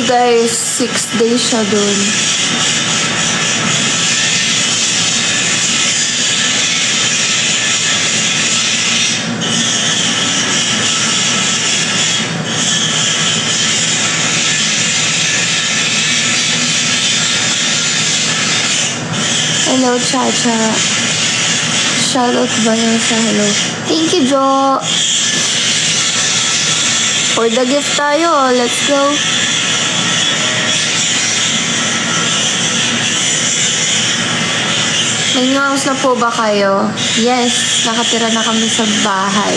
guys, 6 days siya dun. Hello, Chacha. Shoutout ba yan sa hello? Thank you, Jo. For the gift tayo. Let's go. May house na po ba kayo? Yes, nakatira na kami sa bahay.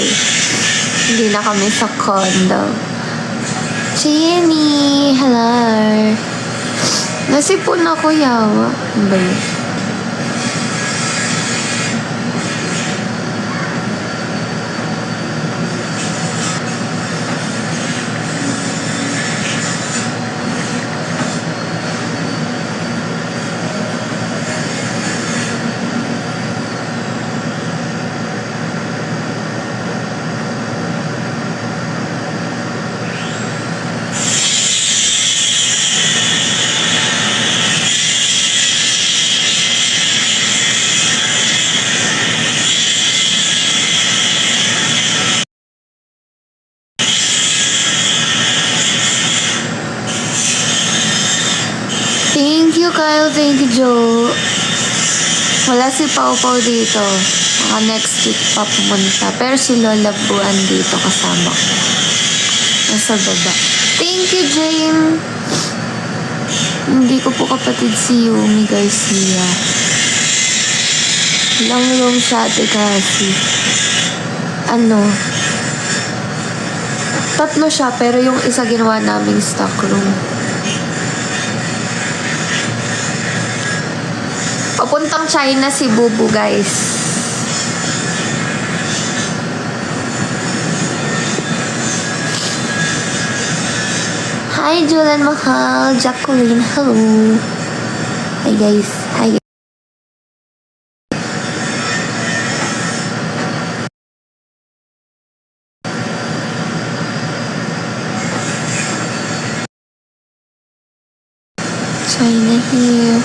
Hindi na kami sa condo. Jenny, hello. Nasipon ako, yawa. Ano ba yun? Thank you, Kyle. Thank you, Joe. Wala si Pau Pau dito. Mga next week pa pumunta. Pero si Lola Buan dito kasama ko. Nasa baba. Thank you, Jane. Hindi ko po kapatid si Yumi Garcia. Long room sa ate kasi. Ano? 3 siya, pero yung isa ginawa naming stock room. Papuntang China si Bubu, guys. Hi, Julian Mahal. Jacqueline, hello. Hi, guys. Hi. China here.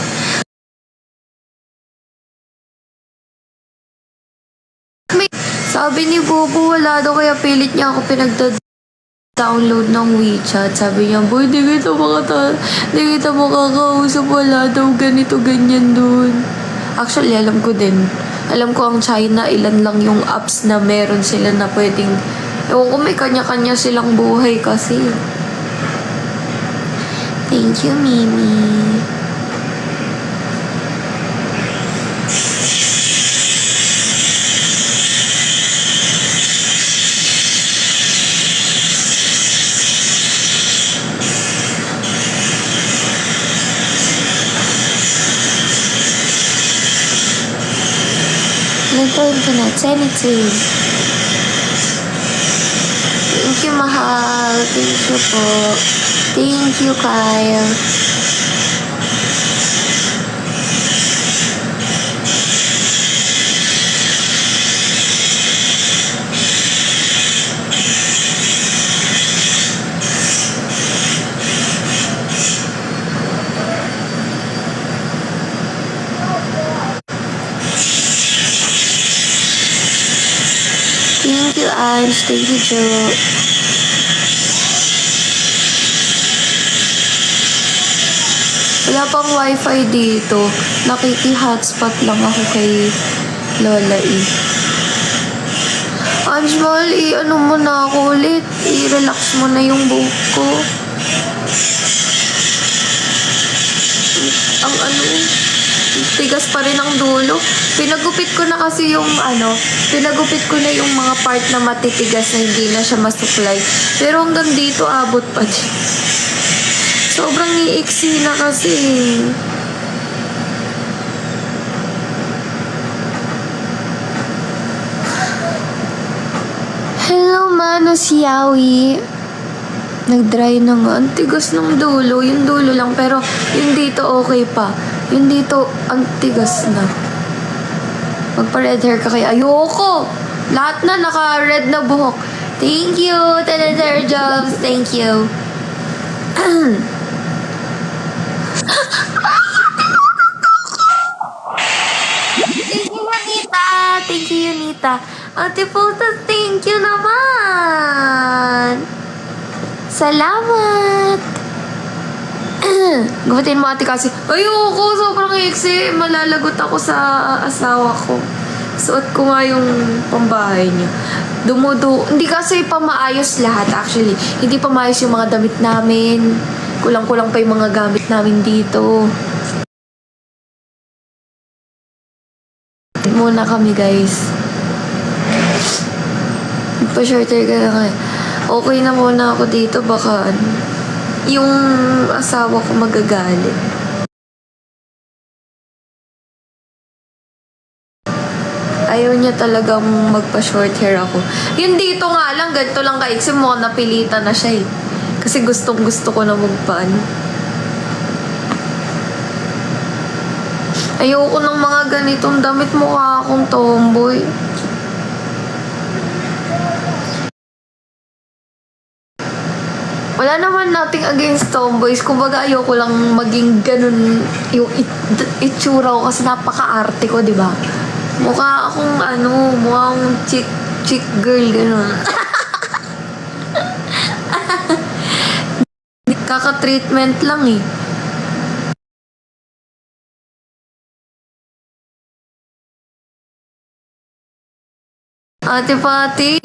Sabi ni Bobo, wala daw kaya pilit niya ako pinagda-download ng WeChat. Sabi niya, boy, di kita makakausap, wala daw ganito, ganyan dun. Actually, alam ko din. Alam ko ang China, ilan lang yung apps na meron sila na pwedeng, ewan ko may kanya-kanya silang buhay kasi. Thank you, Mimi. Nagtawin ko na, 22. Thank you, Mahal. Thank you po. Thank you, Kyle. Thank you, Ange. Thank you, Joe. Wala pang wifi dito. Nakiki-hotspot lang ako kay Lola E. Ange, mahal, ano mo na ako ulit. I-relax mo na yung buhok ko. Ang tigas pa rin ang dulo. Pinagupit ko na kasi yung pinagupit ko na yung mga part na matitigas na hindi na siya masuklay. Pero hanggang dito abot pa din. Sobrang iiksi na kasi. Hello, Mano si Yawi. Nag-dry na nga. Ang tigas ng dulo. Yung dulo lang. Pero yung dito okay pa. Yung dito, ang tigas na. Magpa-red hair ka kaya. Ayoko! Lahat na naka-red na buhok. Thank you, Telether Jobs. Thank you. Thank you, Anita. Thank you, Anita. Ate Puta, thank you naman. Salamat. Gumatin mo ate kasi, ayoko, sobrang iksi. Malalagot ako sa asawa ko. Suot ko nga yung pambahay niya. Hindi kasi pa maayos lahat actually. Hindi pa maayos yung mga damit namin. Kulang-kulang pa yung mga gamit namin dito. Muna kami guys. Pa-shorter ka na kayo. Okay na muna ako dito, baka yung asawa ko magagalit. Ayaw niya talagang magpa-short hair ako. Yun dito nga lang, ganito lang kaiksi, mukhang napilitan na siya eh. Kasi gustong gusto ko na magpaan. Ayoko ng mga ganitong damit, mukha akong tomboy. Wala naman nating against tomboys. Kumbaga ayoko lang maging ganun yung itsura ko kasi napaka-arte ko, di ba? Mukha akong mukhang chick girl, ganun. Kaka-treatment lang eh. Ate Pati.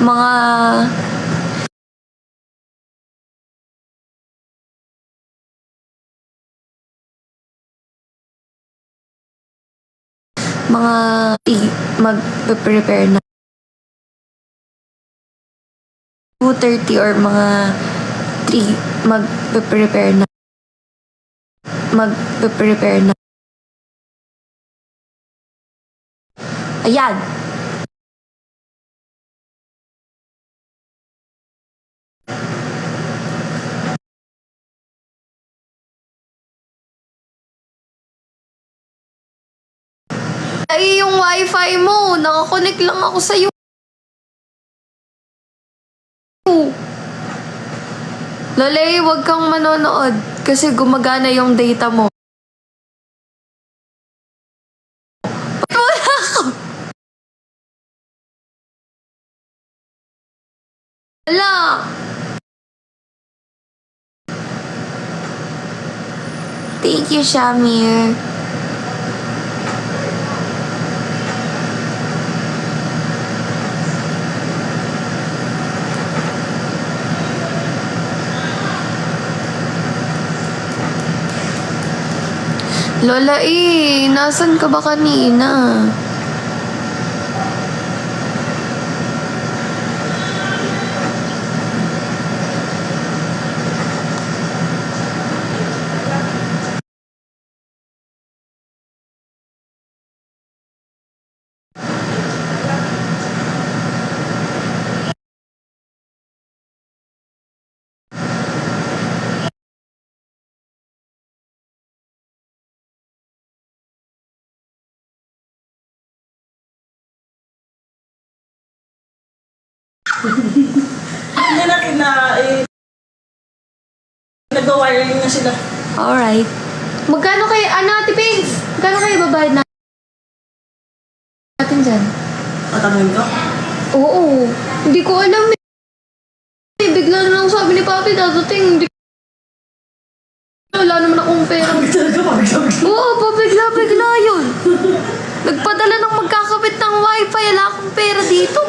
Mga mag-prepare na 2:30 or mga 3 mag-prepare na ayan. Ay, yung wifi mo, nakakonect lang ako sa'yo. Lalay, wag kang manonood kasi gumagana yung data mo. Wala ka. Wala. Thank you, Shamir. Lola nasan ka ba kanina? Hindi na nag-wiring na sila. Alright. Magkano kayo, Ate Pinks? Magkano kayo babayad natin dyan? Matanong ko? Oo. Hindi ko alam eh. Bigla na lang sabi ni Papi, dadating. Wala naman akong pera. Oo, pabigla-bigla yun. Nagpadala ng magkakabit ng wifi. Wala akong pera dito.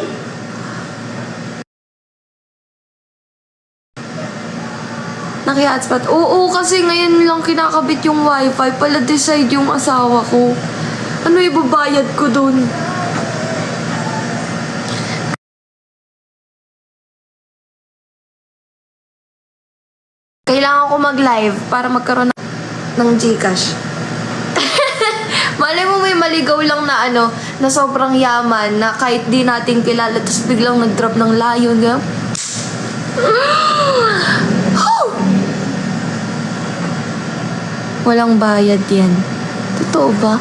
Naki-hotspot. Oo, kasi ngayon lang kinakabit yung wifi. Pala decide yung asawa ko. Ano ibabayad ko dun? Kailangan ko mag-live para magkaroon ng Gcash. Malay mo may maligaw lang na na sobrang yaman na kahit di natin kilala tapos biglang nag-drop ng layon. Walang bayad yan. Totoo ba?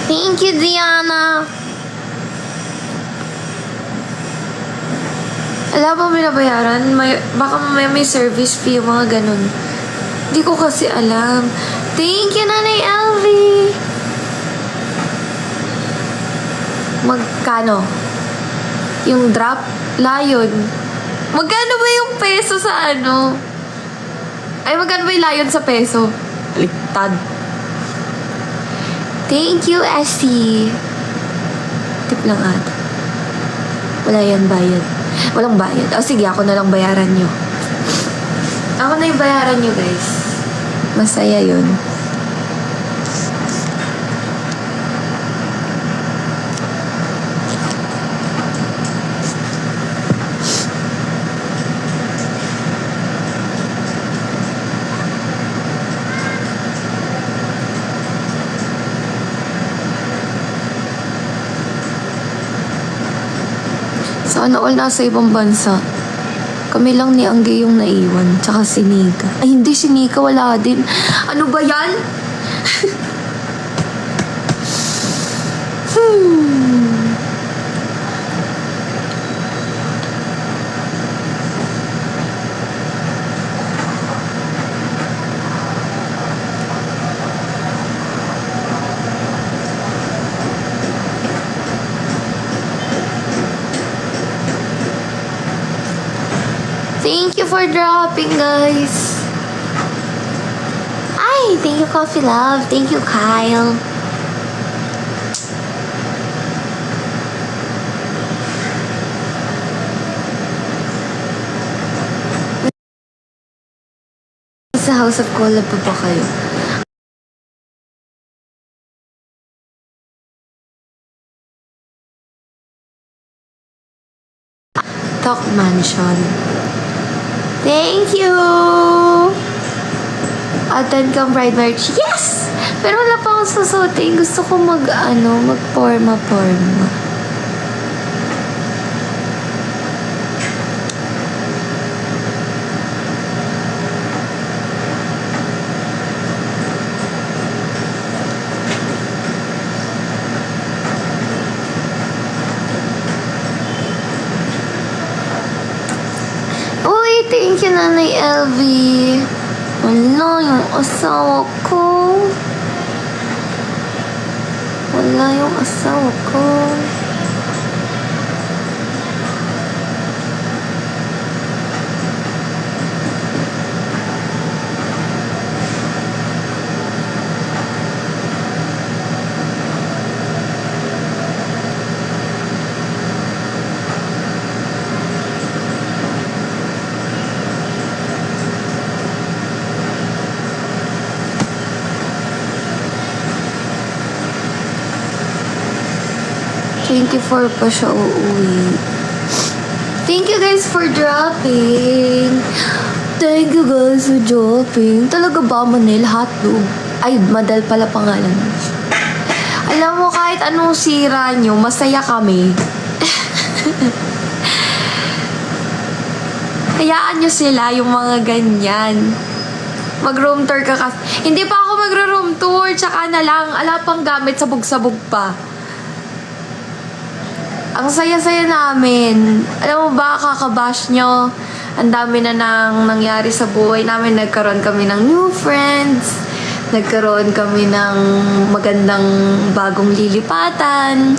Thank you, Diana. Wala ba binabayaran? Baka may service fee, mga ganun. Hindi ko kasi alam. Thank you, Nanay Elvie. Magkano? Yung drop? Lion. Magkano ba yung peso sa ano? Ay, magkano ba yung lion sa peso? Baliktad. Thank you, Essie. Tip lang ata. Wala yan bayad. Walang bayad. O sige, ako na lang bayaran nyo. Ako na yung bayaran nyo, guys. Masaya yun. Sana all nasa ibang bansa. Kami lang ni Angge yung naiwan. Tsaka si Nika. Ay, hindi si Nika. Wala din. Ano ba yan? Thank you for dropping, guys. Ay, thank you, Coffee Love. Thank you, Kyle. Sa House of Collab pa ba kayo? Talk Mansion. Thank you! Attend kang bride merch. Yes! Pero wala pa akong susutin. Gusto ko mag-forma-forma. Uy, thank you, Nanay Elvie. Wala yung asawa ko. Wala yung asawa ko. Twenty-four pa siya uuwi. Thank you guys for dropping. Thank you guys for dropping. Talaga ba, Manil? Hotdog? Ay, Madal pala pangalan. Alam mo, kahit anong sira nyo, masaya kami. Hayaan nyo sila, yung mga ganyan. Mag-room tour ka kasi. Hindi pa ako magro-room tour, tsaka na lang. Ala pang gamit, sabog-sabog pa. Ang saya-saya namin. Alam mo ba, kakabash nyo, ang dami na nang nangyari sa buhay namin. Nagkaroon kami ng new friends. Nagkaroon kami ng magandang bagong lilipatan.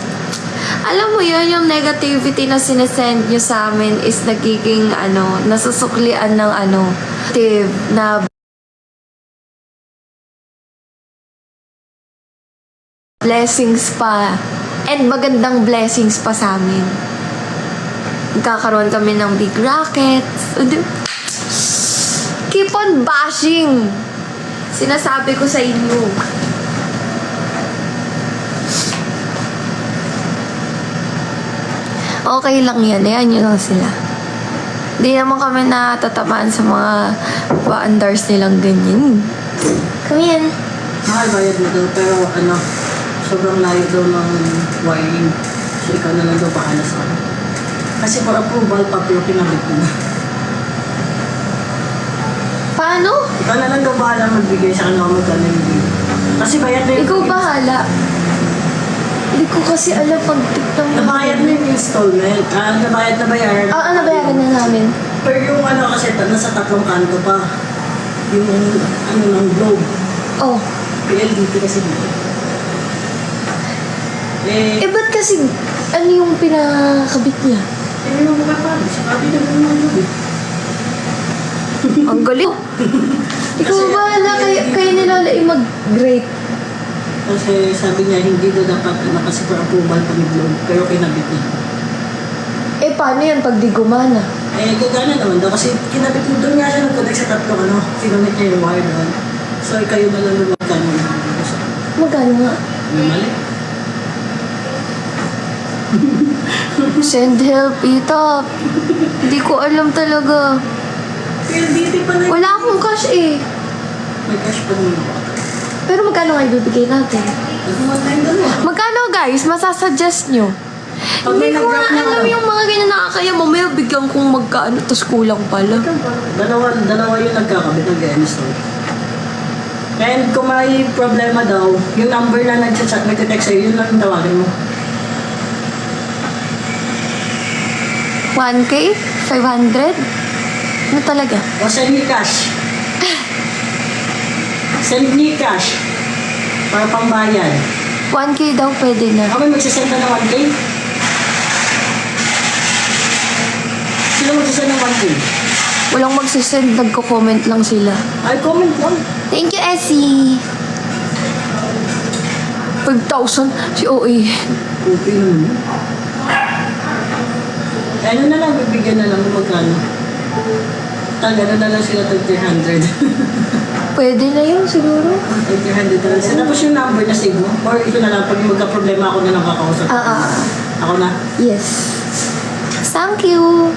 Alam mo yun, yung negativity na sinesend nyo sa amin is nagiging, nasusuklian ng na blessings pa. And magandang blessings pa sa amin. Nagkakaroon kami ng big rockets. Keep on bashing. Sinasabi ko sa inyo. Okay lang yan. Ayan nyo lang sila. Hindi naman kami natatamaan sa mga paandars nilang ganyan. Come in. Mahal bayad mo daw, pero sobrang layo daw ng wiring. So ikaw na lang daw bahala sa akin. Kasi for approval, papiro kinabit ko na. Paano? Ikaw na lang daw bahala magbigay sa kanya kung magkano yung bill. Kasi bayad na yung Ikaw bahala. Hindi ko kasi alam pag tiktok na. Nabayad na yung installment. Nabayad na bayaran. Nabayaran na namin. Pero yung kasi nasa tatlong kanto pa. Yung ng globe. Oh. PLDT kasi dito. Ba't kasi, ano yung pinakabit niya? Yung mga kapatid. Sabi na yung mga globe. Ang galing. Ikaw Kasi, bahala, kaya nila mag-grade. Kasi sabi niya, hindi daw dapat kasi for approval kami globe. Pero kinabit niya. Paano yan pag di gumana? Gagana naman daw kasi kinabit mo doon nga siya nag-connect sa tatlong kinabit niya yung wire doon. So, kayo na lang magkano. Magkano nga? Mali. Send help, Ita. Hindi ko alam talaga. PLDT pa na Wala akong cash eh. May cash pa naman ako. Pero magkano nga ibibigay natin? Nagmamad na yung dalawa. Magkano guys? Masasuggest nyo? Pag Hindi may ko nag-drop nga na alam ano. yung mga ganyan nakakaya. Mamaya bigyan kong magkano, tapos kulang pala. Dalawa yung nagkakabit, nag-install. And kung may problema daw, yung number na nag-chat, nag-text sa'yo, yun lang yung tawagin mo. 1K? 500? Ano talaga? O send me cash. Send me cash. Para pambayad. 1K daw pwede na. Ako may magsasend ka ng 1K? Sino magsasend ng 1K? Walang magsisend, nagko-comment lang sila. Ay, comment lang. Thank you, Essie. 5,000 si OA. Okay naman yun. Ano na lang, bibigyan na lang kung magkano. Tagano na lang sila tag 300. Pwede na yun siguro. Tag 300 na lang sila. Tapos yung number na save mo. Or ito na lang, pag magka-problema ako na lang kakausap. Ako na. Yes. Thank you.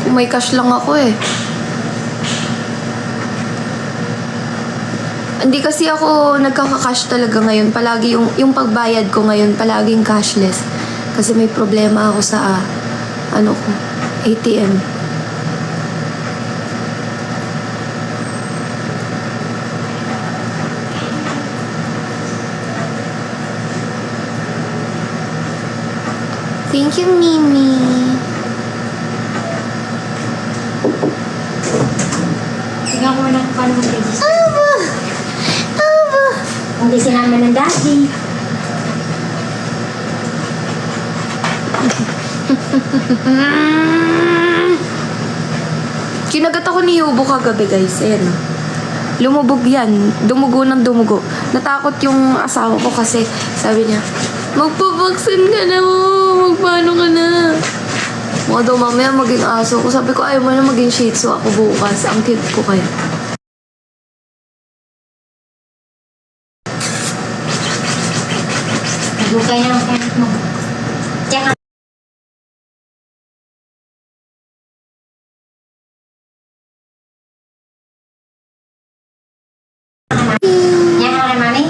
Kung may cash lang ako eh. Hindi kasi ako nagkaka-cash talaga ngayon. Palagi yung pagbayad ko ngayon, palaging cashless. Kasi may problema ako sa, ATM. Thank you, Mimi. Tingnan ko na kung paano mag-register. Aba! Aba! Hindi sinama ng daddy. Kinagat ako ni Yubo kagabi, guys. Ayan. Lumubog yan. Dumugo ng dumugo. Natakot yung asawa ko kasi sabi niya, magpabaksin ka na mo. Magpaano ka na. Mga daw mamaya maging aso ko. Sabi ko, ayaw mo na maging shih tzu ako bukas. Ang cute ko kayo. Nagukay na ang parent mo. Tsaka, yan ka kay mami?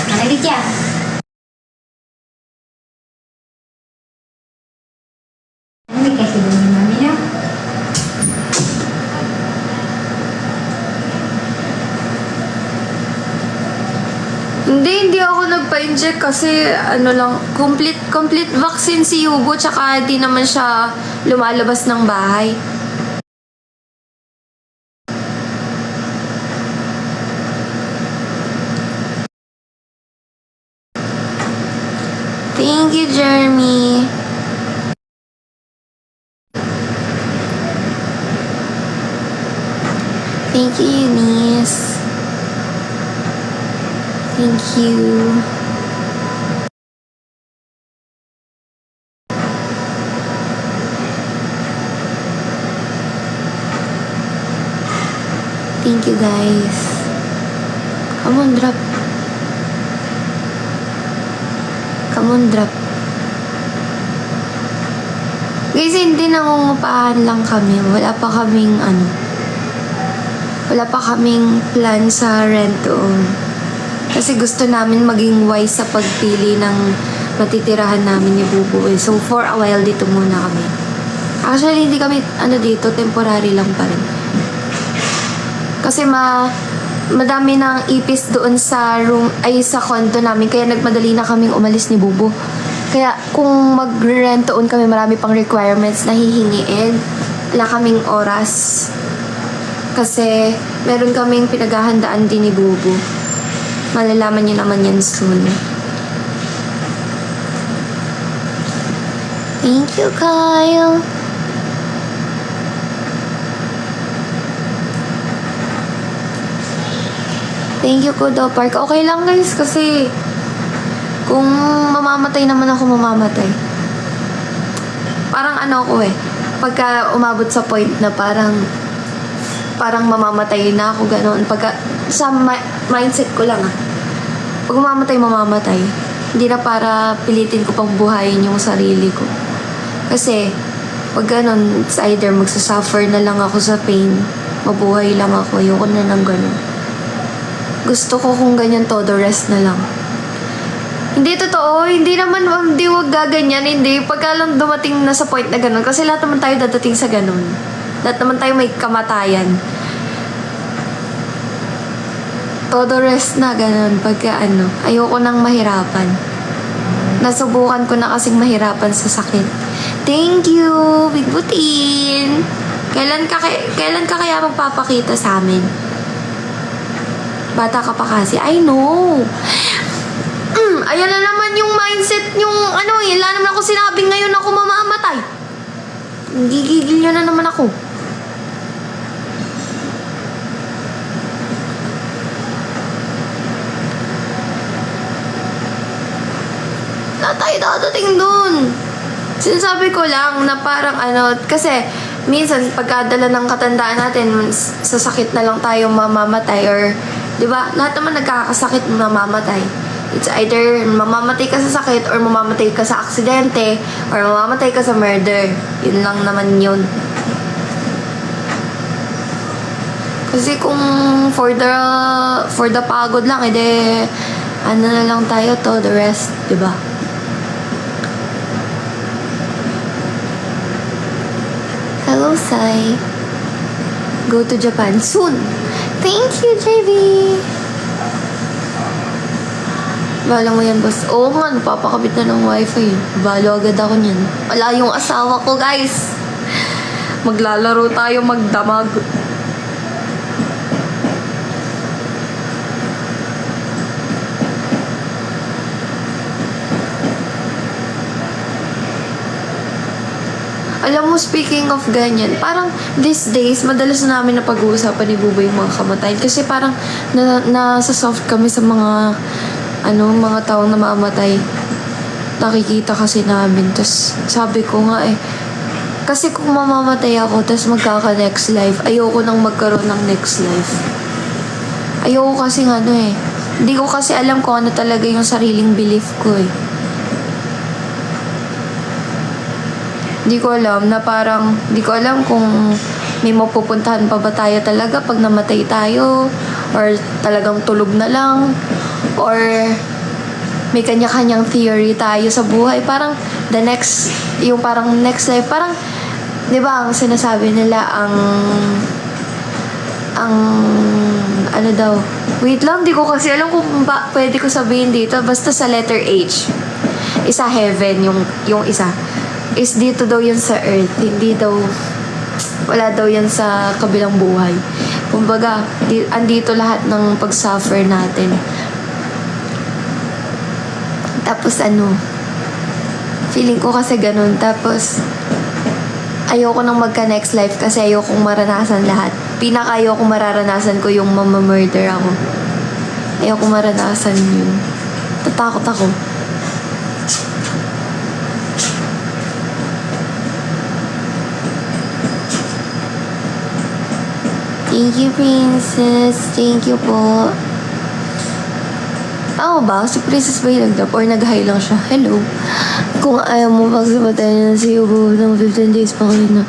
Nalagit siya. Ano may kasi doon yung mami niya? Hindi ako nagpa-inject kasi complete vaccine si Yubo tsaka di naman siya lumalabas ng bahay. Thank you, Jeremy. Thank you, Eunice. Thank you. Thank you, guys. Come on, drop. Come on, drop. Guys, hindi nangungupahan lang kami. Wala pa kaming plan sa rent to own. Kasi gusto namin maging wise sa pagpili ng matitirahan namin ni Bubu. So, for a while, dito muna kami. Actually, hindi kami, dito, temporary lang pa rin. Kasi madami ng ipis doon sa room, sa condo namin. Kaya nagmadali na kaming umalis ni Bubu. Kaya kung mag-rent own kami, marami pang requirements na hihingiin. Wala kaming oras. Kasi meron kaming pinaghahandaan din ni Bubu. Malalaman niyo naman yan soon. Thank you, Kyle. Thank you, Kudo Park. Okay lang, guys, kasi kung mamamatay naman ako, mamamatay. Parang pagka umabot sa point na parang mamamatay na ako, gano'n. Sa mindset ko lang, pag mamamatay, mamamatay. Hindi na para pilitin ko pang buhayin yung sarili ko. Kasi, pag gano'n, it's either magsasuffer na lang ako sa pain, mabuhay lang ako, ayoko na ng gano'n. Gusto ko kung ganyan todo rest na lang. Hindi totoo. Hindi naman, hindi wag gaganyan. Hindi. Pagka lang dumating na sa point na ganun. Kasi lahat naman tayo dadating sa ganun. Lahat naman tayo may kamatayan. Todo rest na ganun. Pagka ayoko nang mahirapan. Nasubukan ko na kasing mahirapan sa sakit. Thank you, Big Butin. Kailan ka kaya magpapakita sa amin? Bata ka pa kasi. I know. Ayan na naman yung mindset yung wala naman ako sinabing ngayon ako mamamatay. Gigigil nyo na naman ako. Na tayo dadating dun. Sinasabi ko lang na parang kasi minsan pagkadala ng katandaan natin, sa sakit na lang tayo mamamatay or, di ba? Lahat naman nagkakasakit mamamatay. It's either mamamatay ka sa sakit or mamamatay ka sa aksidente or mamamatay ka sa murder. Yun lang naman yun. Kasi kung for the pagod lang, na lang tayo to, the rest, diba? Hello, Sai. Go to Japan soon. Thank you, JV. Bala mo yan, boss. Oo nga, napapakabit na ng wifi. Balo agad ako niyan. Wala yung asawa ko, guys. Maglalaro tayo magdamag. Alam mo, speaking of ganyan, parang these days, madalas na namin na pag-uusapan ni Buboy yung mga kamatayan. Kasi parang nasa soft kami sa mga mga taong namamatay. Nakikita kasi namin. Tapos sabi ko nga kasi kung mamamatay ako, tapos magkaka-next life, ayoko nang magkaroon ng next life. Ayoko kasi hindi ko kasi alam kung ano talaga yung sariling belief ko Hindi ko alam na parang, hindi ko alam kung may mapupuntahan pa ba tayo talaga pag namatay tayo, or talagang tulog na lang, or may kanya-kanyang theory tayo sa buhay. Parang yung parang next life, parang, di ba, ang sinasabi nila, wait lang, di ko kasi alam kung pwede ko sabihin dito, basta sa letter H. Isa heaven, yung isa. Is dito daw yun sa earth, hindi daw, wala daw yan sa kabilang buhay. Kumbaga, andito lahat ng pag-suffer natin. Tapos feeling ko kasi ganun. Tapos, ayoko nang magka-next life kasi ayokong maranasan lahat. Ayokong mararanasan ko yung mamamurder ako. Ayokong maranasan yun. Tatakot ako. Thank you, Princess. Thank you po. Tama ba? Si Princess ba yung nag-drop or nag-hi lang siya? Hello. Kung ayaw mo pagsabatayan si Yubo ng 15 days pa kayo na.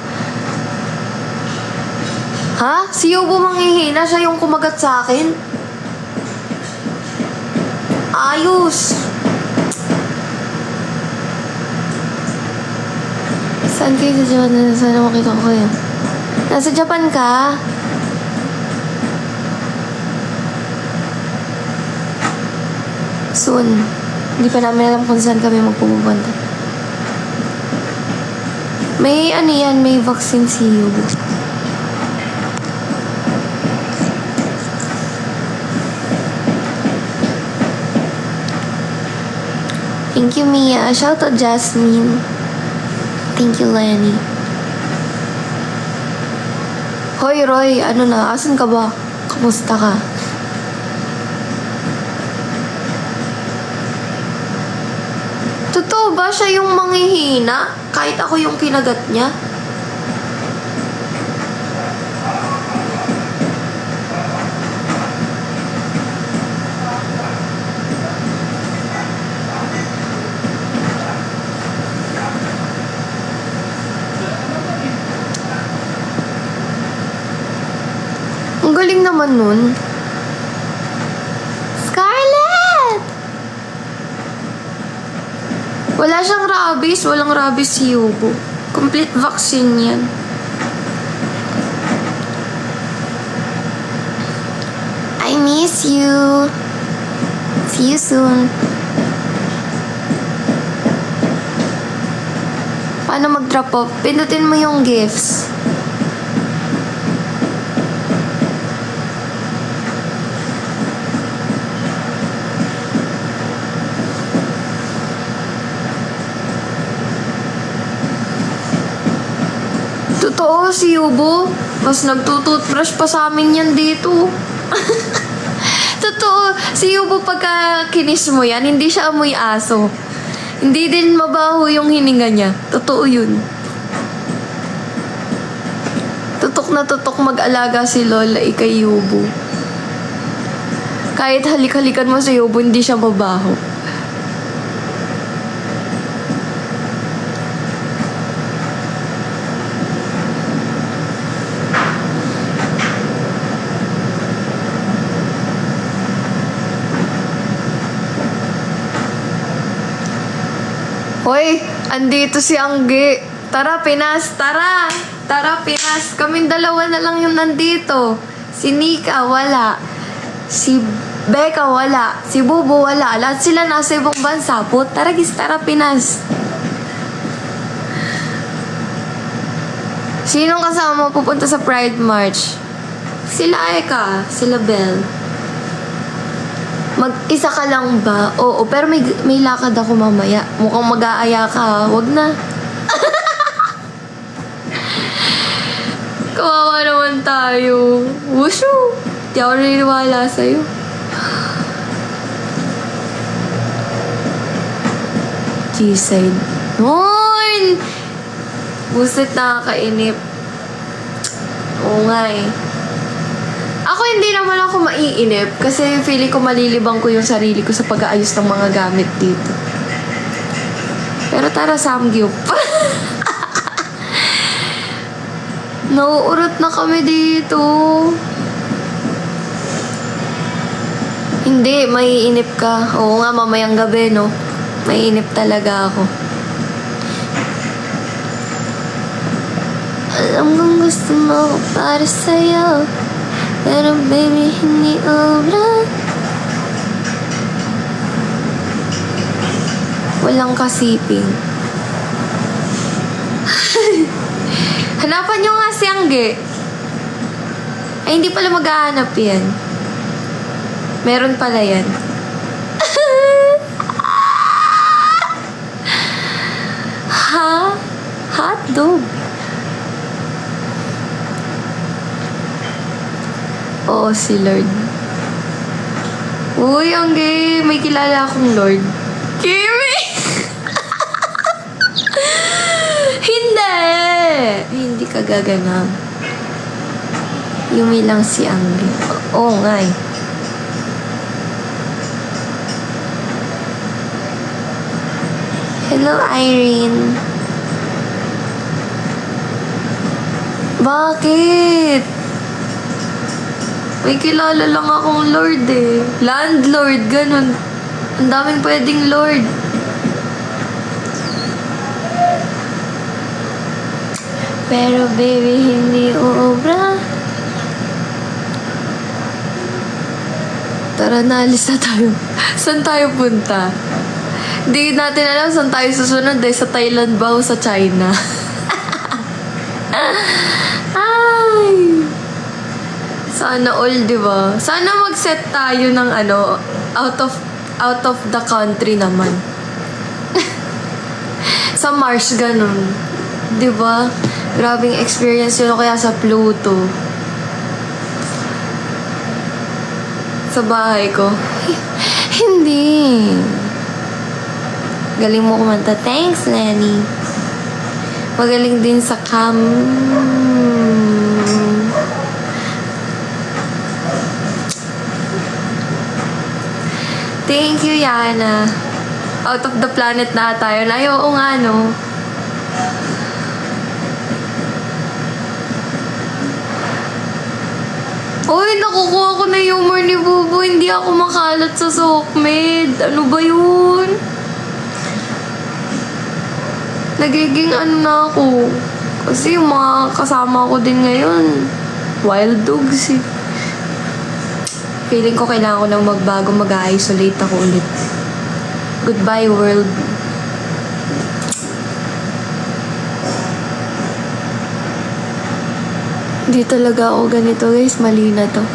Ha? Si Yubo manghihina? Siya yung kumagat sa akin? Ayos! Saan kayo sa Japan? Sana makita ko kayo. Nasa Japan ka? Soon. Hindi pa namin alam kung saan kami magpupunta. May ano yan, may vaccine si Yubo. Thank you, Mia. Shout out Jasmine. Thank you, Lenny. Hoy, Roy. Ano na? Asan ka ba? Kamusta ka? Totoo ba siya yung manghihina? Kahit ako yung kinagat niya? Ang galing naman nun. Scarlett! Wala siyang rabies. Walang rabies si Yubo. Complete vaccine yan. I miss you. See you soon. Paano mag-drop off? Pindutin mo yung gifts. Totoo, si Yubo. Mas nagtututbrush pa sa amin yan dito. Totoo, si Yubo pagka kinis mo yan, hindi siya amoy aso. Hindi din mabaho yung hininga niya. Totoo yun. Tutok na tutok mag-alaga si Lola kay Yubo. Kahit halik-halikan mo si Yubo, hindi siya mabaho. Hoy, andito si Anggi. Tara, Pinas, tara. Tara, Pinas. Kaming dalawa na lang yung nandito. Si Nika, wala. Si Becca, wala. Si Bubo, wala. Lahat sila nasa ibang bansa. Tara, gis, tara, Pinas. Sinong kasama mo pupunta sa Pride March? Sila Eka, sila Belle. Mag-isa ka lang ba? Oo, pero may lakad ako mamaya. Mukhang mag-aaya ka. Wag na. Kawawa naman tayo. Wushu! Di ako naniniwala sa'yo. G-side. Noon! Buset, nakakainip. Oo nga eh. Ako hindi naman ako maiinip kasi feeling ko malilibang ko yung sarili ko sa pag-aayos ng mga gamit dito. Pero tara, Samgyup. Nauurot na kami dito. Hindi, maiinip ka. Oo nga, mamayang gabi, no? Maiinip talaga ako. Alam kong gusto mo para sa'yo. Pero baby, hindi obra. Walang kasiping. Hanapan nyo nga si Angge. Ay, hindi pala maghahanap yan. Meron pala yan. Ha? Hotdog. Oo, si Lord. Uy, ang gay. May kilala akong Lord. Kimi! Hindi! Hindi ka gaganap. Yumi lang si Angge. Oo nga eh. Hello, Irene. Bakit? May kilala lang akong Lord eh. Landlord, ganun. Ang daming pwedeng Lord. Pero baby, hindi uubra. Tara na, alis na tayo. Saan tayo punta? Hindi natin alam saan tayo susunod eh. Sa Thailand ba o sa China? Ay! Sana all, di ba? Sana mag-set tayo ng out of the country naman. Sa Mars, ganun. Di ba? Grabing experience yun o kaya sa Pluto. Sa bahay ko. Hindi. Galing mo kumanta. Thanks, Lenny. Magaling din sa Thank you, Yana. Out of the planet na tayo. Ay, oo nga, no? Uy, nakukuha ko na humor ni Bubu. Hindi ako makalat sa Sokmed. Ano ba yun? Nagiging na ako. Kasi yung mga kasama ko din ngayon, wild dogs eh. Feeling ko kailangan ko nang magbago, mag-isolate ako ulit. Goodbye, world. Hindi talaga ako ganito, guys. Mali na to.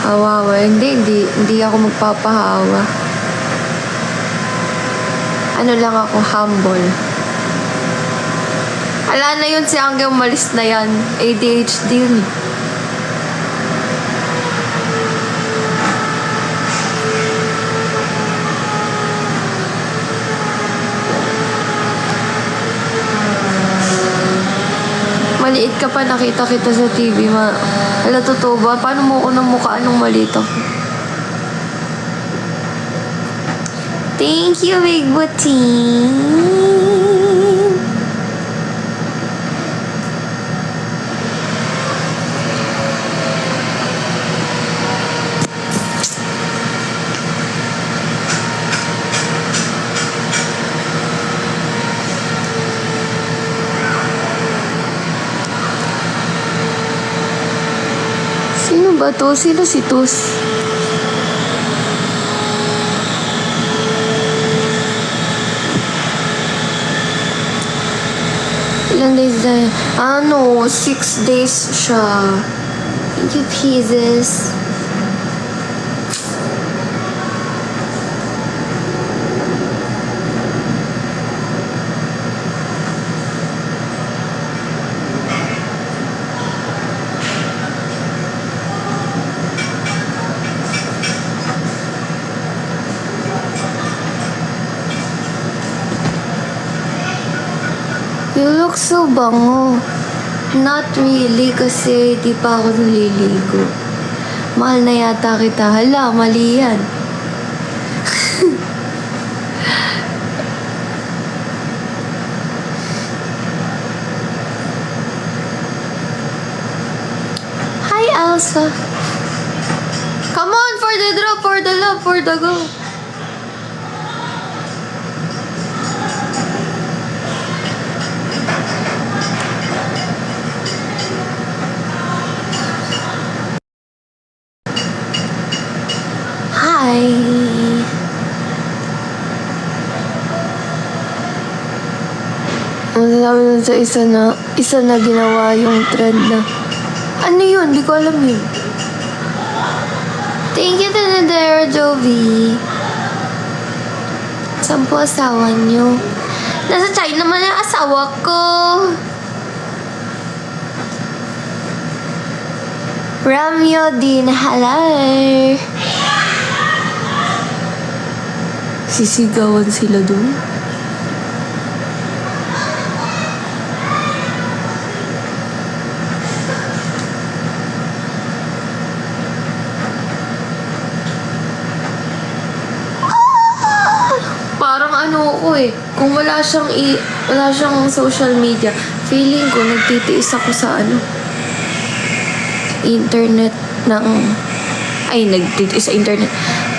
Hawawa. Hindi ako magpapahawa. Ano lang ako, humble. Ala na yun, si Angge umalis na yan. ADHD yun. Maliit ka pa, nakita kita sa TV. Ala, totoo ba? Paano mo ko ng mukha? Anong maliit ako? Thank you, Big Butin. Sino ba to? Sino si Tus? Ilang days na? 6 days siya. Thank you, pieces. You look so bango. Not really kasi di pa ako naliligo. Mahal na yata kita. Hala, mali yan. Hi, Elsa. Come on, for the drop, for the love, for the go. Hi. Ang sabi nun sa isa na ginawa yung trend na, ano yun? Di ko alam yun. Thank you, Tanadera Jovi. Saan po asawa niyo? Nasa China naman ang asawa ko. Ramyo din, hello. Sisigawan sila dun. ano ako eh, kung wala siyang social media, feeling ko nagtitiis ako sa internet ng, nagtitiis sa internet.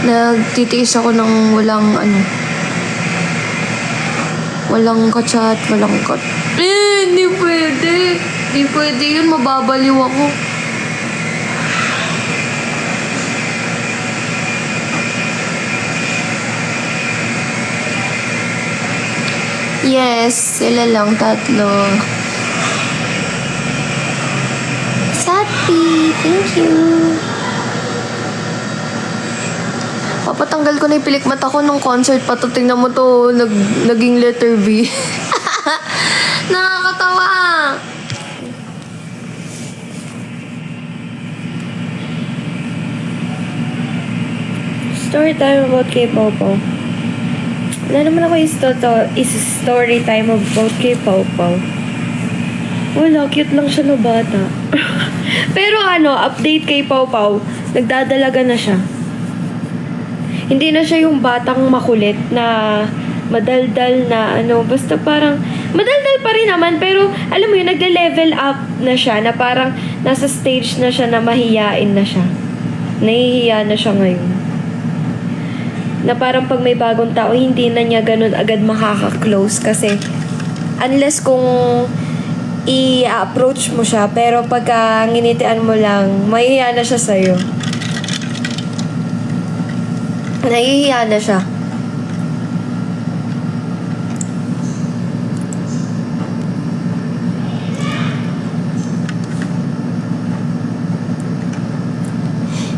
Nagtitiis ako ng walang ka-chat, hindi pwede. Hindi pwede yun, mababaliw ako. Yes, sila lang, tatlo. Sapi, thank you. Papatanggal ko na yung pilik mata ko nung concert pa to. Tingnan mo to, naging letter V. Nakakatawa. Story time about K-pop. Wala naman ako is story time about K-pop. Wala, cute lang siya na bata. Pero update kay Pau Pau, nagdadalaga na siya. Hindi na siya yung batang makulit na madaldal na basta parang madaldal pa rin naman, pero alam mo yun, nagle-level up na siya, na parang nasa stage na siya na mahiyain na siya. Nahihiya na siya ngayon. Na parang pag may bagong tao, hindi na niya ganun agad makaka-close kasi unless kung i-approach mo siya, pero pagka nginitian mo lang, mahihiya na siya sa'yo. Nahihiya na siya.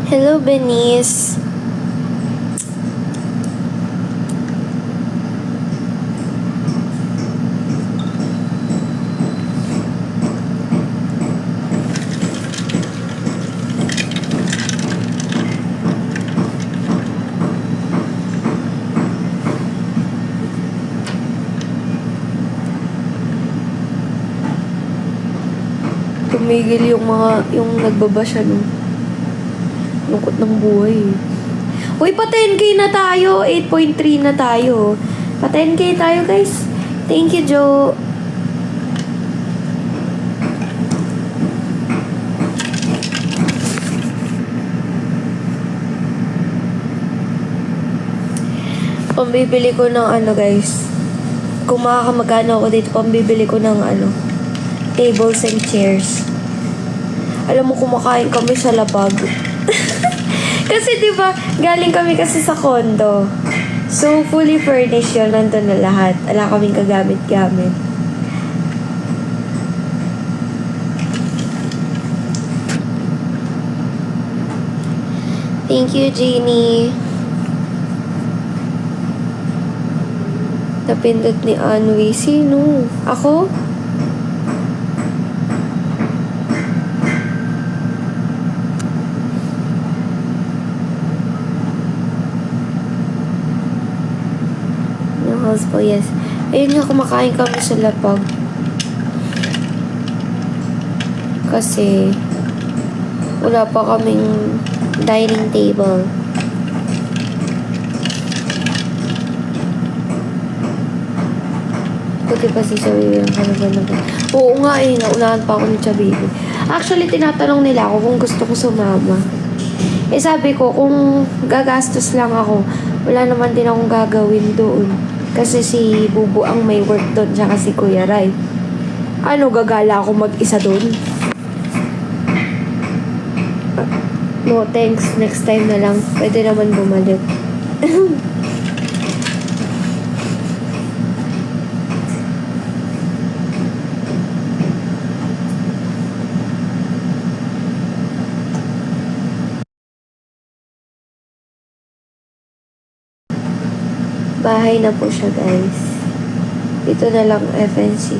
Hello, Benice. Tumigil yung nagbaba siya nung lungkot ng buhay. Uy, pa 10K na tayo. 8.3 na tayo. Pa 10K tayo, guys. Thank you, Joe. Pambibili ko ng guys. Kung makakamagano ako dito, pambibili ko ng tables and chairs. Alam mo, kumakain kami sa labag. Kasi diba, galing kami kasi sa condo. So, fully furnished yun. Nandun na lahat. Wala kaming kagamit-gamit. Thank you, Jeannie. Napindot ni Anwi. Sino? Ako? Po, yes. Ayun nga, kumakain kami sa lapag. Kasi wala pa kaming dining table. Buti pa si Chabibi ang hanagan. Oo nga naunahan pa ako ni Chabibi. Actually, tinatanong nila ako kung gusto ko sumama. Sabi ko, kung gagastos lang ako, wala naman din akong gagawin doon. Kasi si Bubu ang may work doon, tsaka si Kuya Rai. Gagala ako mag-isa doon? No, thanks. Next time na lang. Pwede naman bumalik. Bahay na po siya, guys. Dito na lang FNC.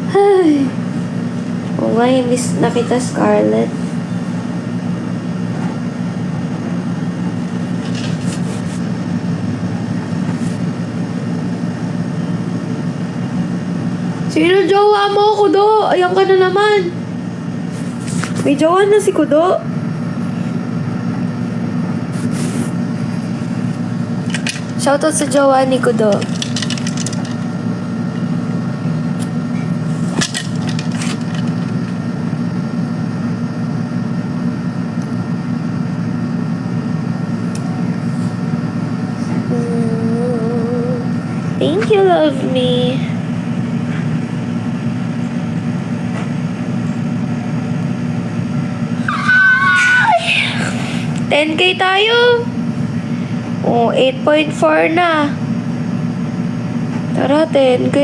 Ay. O nga, miss nakita Scarlett. Sino jowa mo, Kudo? Ayan ka na naman. May jowa na si Kudo. Shoutout sa jowa ni Kudo. Thank you, love me. Ay! 10K tayo. Oh, 8.4 na. Tara, 10K.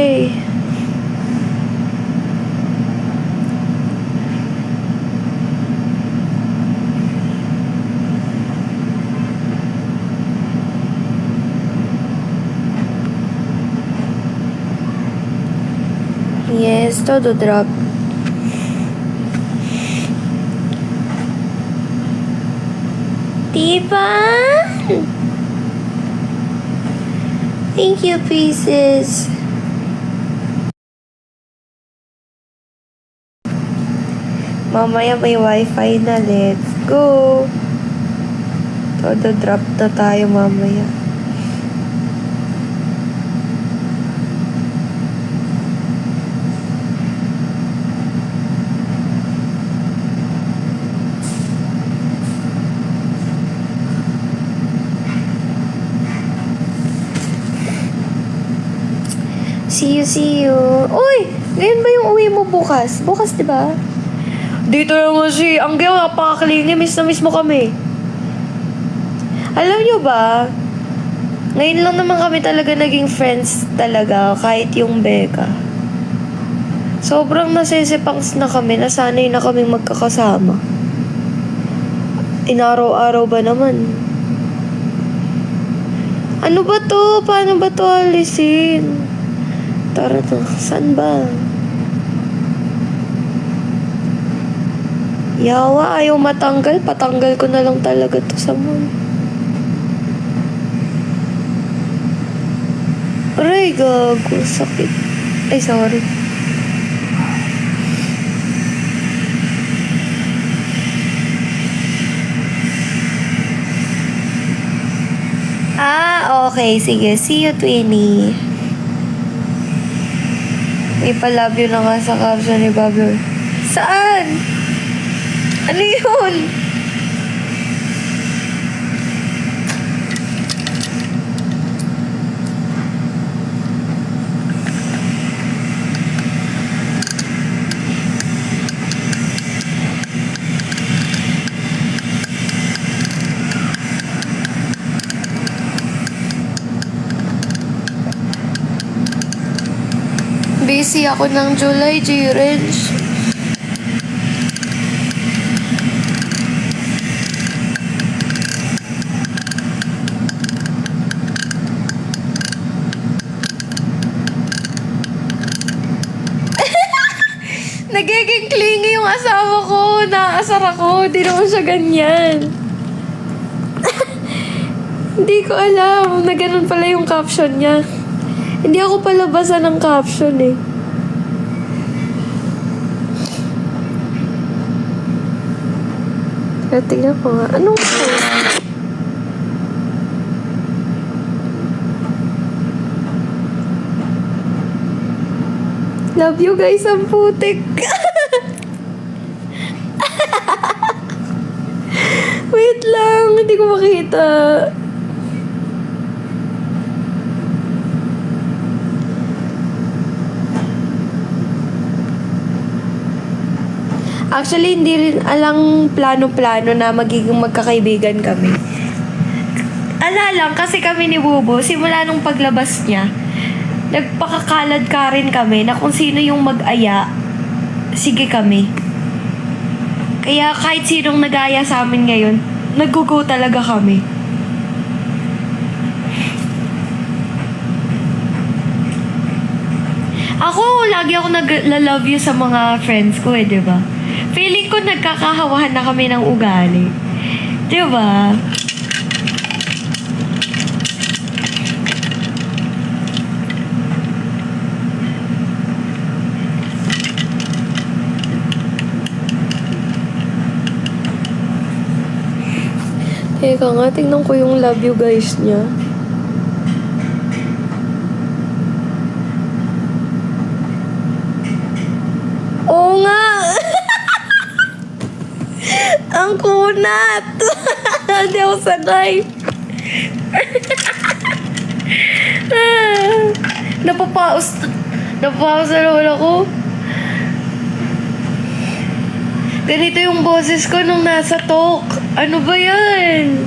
Yes, todo drop. Diba? Thank you, pieces. Mamaya may wifi na. Let's go. Todo drop na tayo mamaya. See you. Uy! Ngayon ba yung uwi mo bukas? Bukas, di ba? Dito naman si Angel, napakaklingi. Miss na miss mo kami. Alam nyo ba? Ngayon lang naman kami talaga naging friends talaga, kahit yung Becca. Sobrang nasisipangs na kami, nasanay na kaming magkakasama. Inaraw-araw ba naman? Ano ba to? Paano ba to alisin? Tara to. Saan ba? Yawa, ayaw matanggal. Patanggal ko na lang talaga to sa mall. Aray, gago. Sakit. Ay, sorry. Okay. Sige. See you, Twinnie. May pa-love you na nga sa caption ni Bablo. Saan? Ano yun? Busy ako ng July, G-Range. Nagiging clingy yung asawa ko. Naaasar ako. Di naman siya ganyan. Hindi ko alam na ganun pala yung caption niya. Hindi ako palabasa ng caption eh. Kaya tingnan ko nga. Anong post? Love you guys, ang putik. Wait lang, hindi ko makita. Actually, hindi rin alang plano-plano na magiging magkakaibigan kami. Ala lang, kasi kami ni Bubo, simula nung paglabas niya, nagpakakalad ka rin kami na kung sino yung mag-aya, sige kami. Kaya kahit sinong nag-aya sa amin ngayon, nag-go talaga kami. Ako, lagi ako nag-love you sa mga friends ko eh, di ba? Feeling ko nagkakahawahan na kami ng ugali. Di ba? Teka nga, tingnan ko yung love you guys niya. Ang kunat! Hindi ako sanay. Napapaus na naman ako. Ganito yung boses ko nung nasa talk. Ano ba yan?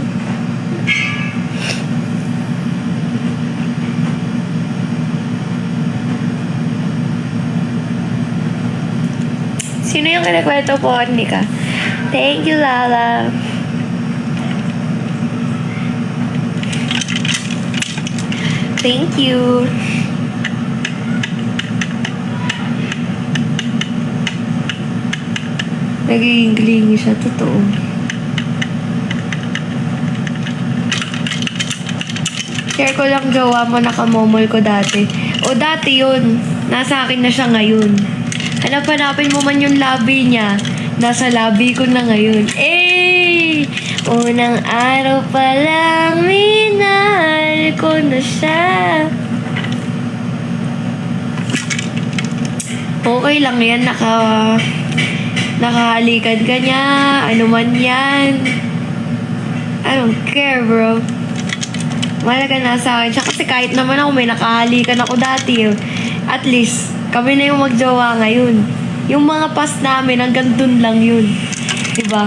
Sino yung kinakwento po, Anika? Thank you, Lala. Thank you. Nagiging clingy siya, totoo. Share ko lang jowa mo, nakamomol ko dati. O dati yun, nasa akin na siya ngayon. Hanap-hanapin mo man yung labi niya, nasa labi ko na ngayon. Eh! Unang araw pa lang, minahal ko na siya. Okay lang yan, nakahalikan ka niya, ano man yan. I don't care, bro. Malaga na sa akin siya kasi kahit naman ako may nakahalikan ako dati. At least, kami na yung magjowa ngayon. Yung mga past namin, hanggang dun lang yun. Diba?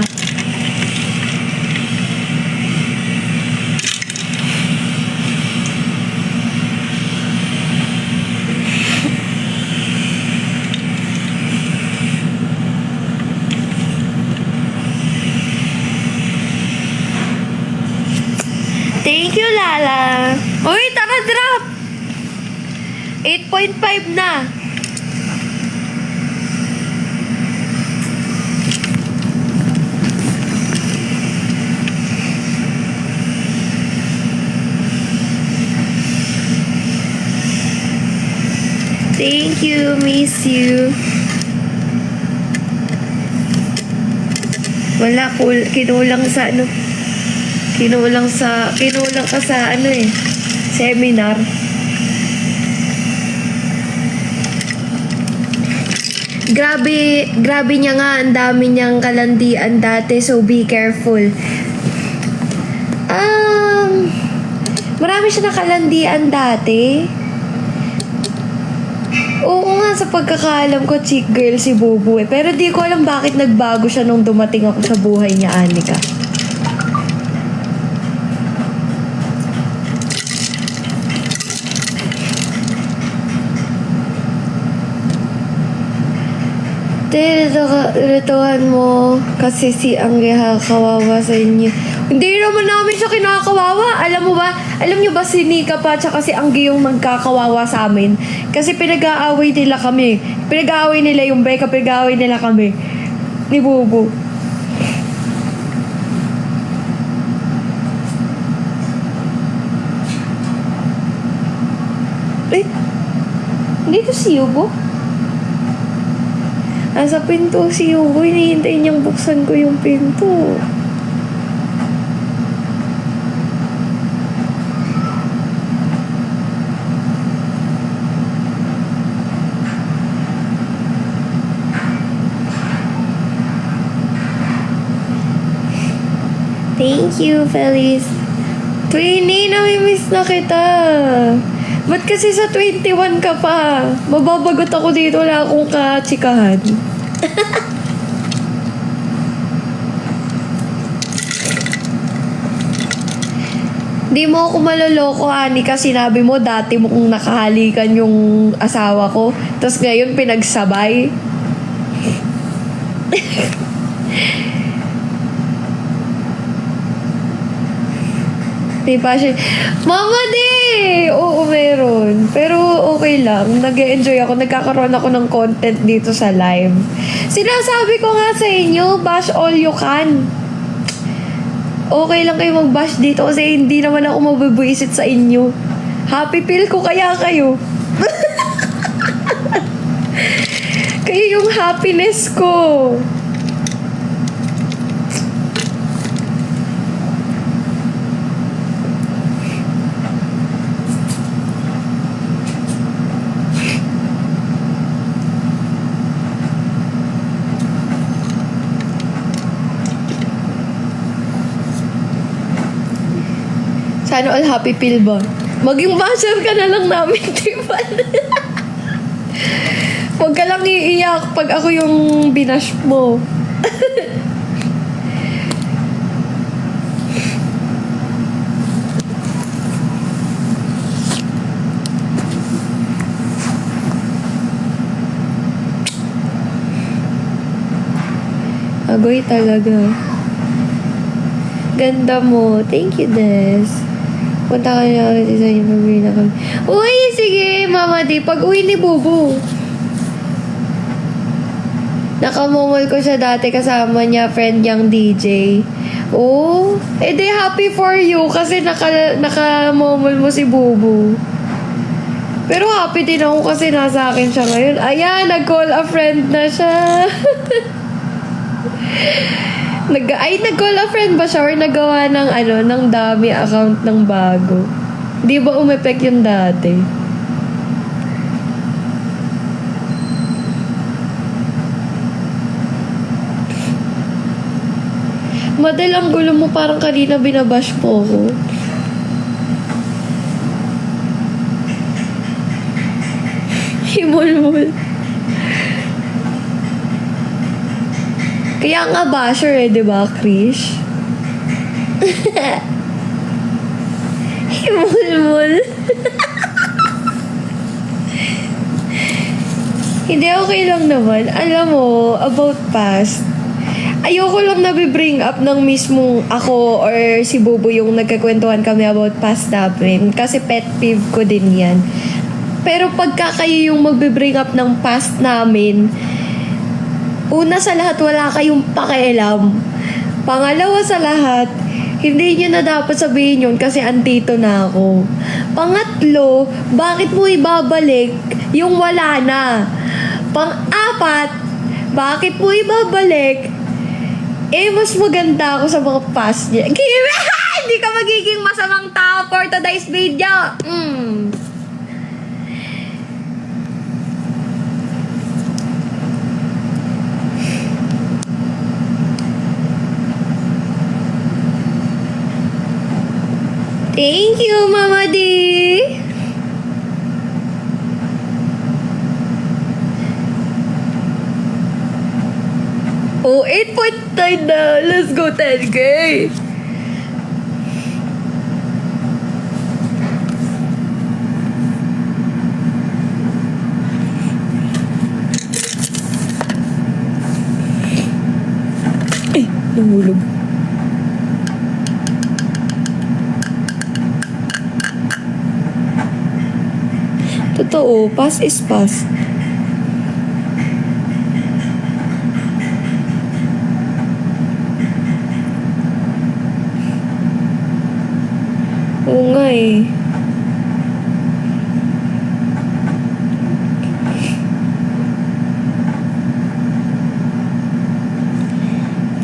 Thank you, Lala. Uy, tara, drop! 8.5 na. Thank you, miss you. Wala, kinulang sa ano. Kinulang ka sa ano eh, seminar. Grabe niya nga, ang dami niyang kalandian dati, so be careful. Marami siya nakalandian dati. Oo nga, sa pagkakaalam ko, chick girl si Bobo eh. Pero di ko alam bakit nagbago siya nung dumating ako sa buhay niya, Anika. Rituhan mo kasi si Angge kawawa sa inyo. Hindi naman namin siya kinakawawa. Alam mo ba? Alam niyo ba si Nika pa tsaka si Angge yung magkakawawa sa amin? Kasi pinag-aaway nila kami. Pinag-aaway nila yung Becca, pinag-aaway nila kami. Ni Bubu. Eh? Dito si Yubo? Nasa pinto si Yugo, hinihintay niyang buksan ko yung pinto. Thank you, Feliz. Twinnie, namimiss na kita. Ba't kasi sa 21 ka pa? Mababagot ako dito, wala akong katsikahan. Di mo ako maloloko, Anika. Sinabi mo, dati mo kung nakahalikan yung asawa ko. Tapos ngayon, pinagsabay. Di pa siya, Mama di! Oo, meron. Pero okay lang. Nag-enjoy ako. Nagkakaroon ako ng content dito sa live. Sinasabi ko nga sa inyo, bash all you can. Okay lang kayo mag-bash dito kasi hindi naman ako mabubuisit sa inyo. Happy pill ko kaya kayo. Kayo yung happiness ko. Sana all happy pill ba? Maging basher ka na lang namin, Tiffan. Huwag ka lang iiyak pag ako yung binash mo. Agoy talaga. Ganda mo. Thank you, Des. Punta ka na ulit sa inyo. Pag-uwi na kami. Uy, sige, Mama Di. Pag-uwi ni Bubu. Nakamomol ko siya dati kasama niya, friend niyang DJ. Oh, di happy for you kasi nakamomol mo si Bubu. Pero happy din ako kasi nasa akin siya ngayon. Ayan, nag-call a friend na siya. Nag-call a friend ba siya or nagawa ng ng dami account ng bago? Di ba umepek yung dati? Madel, ang gulo mo, parang kanina binabash po ko. Himulmul. Kaya nga basher di ba, Krish? Himulmul. Hindi, okay lang naman. Alam mo, about past, ayoko lang nabibring up ng mismong ako or si Bubu yung nagkakwentuhan kami about past namin. Kasi pet peeve ko din yan. Pero pagka kayo yung magbibring up ng past namin, una sa lahat, wala kayong pakialam. Pangalawa sa lahat, hindi nyo na dapat sabihin yun kasi andito na ako. Pangatlo, bakit mo ibabalik yung wala na? Pang-apat, bakit mo ibabalik mas maganda ako sa mga past niya. Hindi ka magiging masamang tao for today's video. Thank you, Mama D. Oh, 8.9 na. Let's go 10K. Nahulog. Totoo, pass is pass. Oo nga eh.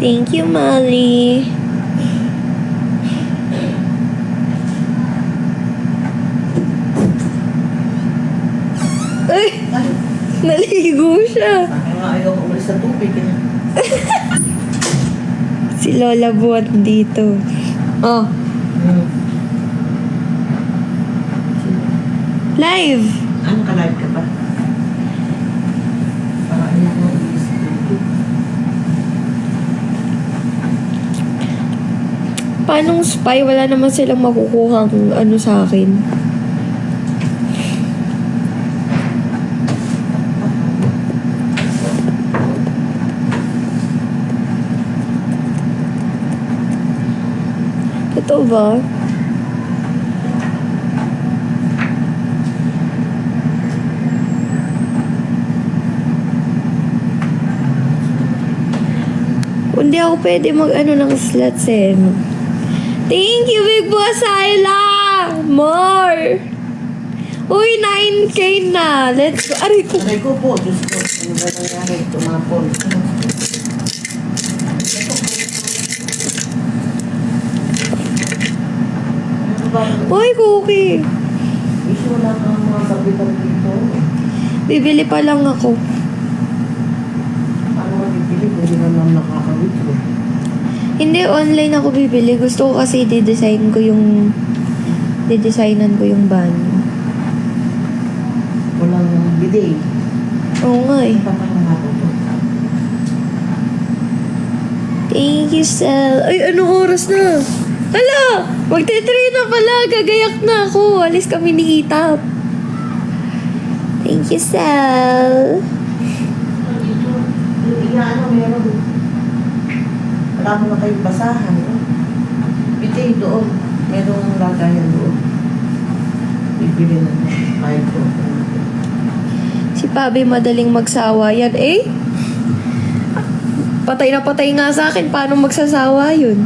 Thank you, Molly. Ay! Naligo siya. Ayaw ko umalis sa tubig. Si Lola buhat dito. Oh. Live! Ano ka-live ka ba? Paanong spy? Wala naman silang makukuhang sa akin. Totoo ba? Hindi ako pwede ng slots eh. Thank you, Big Boss Ayla! More! Uy, 9K na! Let's go. Aray ko. Aray ko po. Diyos ko. Ano ba nangyari? Tumapon. Uy, Cookie. Issue wala kang mga sabitan dito. Bibili pa lang ako. Ano ka bibili? Pwede naman nakakawit ko. Hindi, online ako bibili. Gusto ko kasi i-design ko yung Didesignan ko yung banyo. Walang bidet. Oo nga eh. Papakamato to. Thank you, Sel. Ay, anong oras na? Hala! Magte-train na pala. Gagayak na ako. Alis kami ni Itap. Thank you, Sel. Dito, yung inaano meron. Wala mo na kayong basahan. Bidet doon. Merong lagayan doon. Bibili na. Kahit ko. Si Pabi madaling magsawa yan. Eh? Patay na patay nga sa akin. Paano magsasawa yun?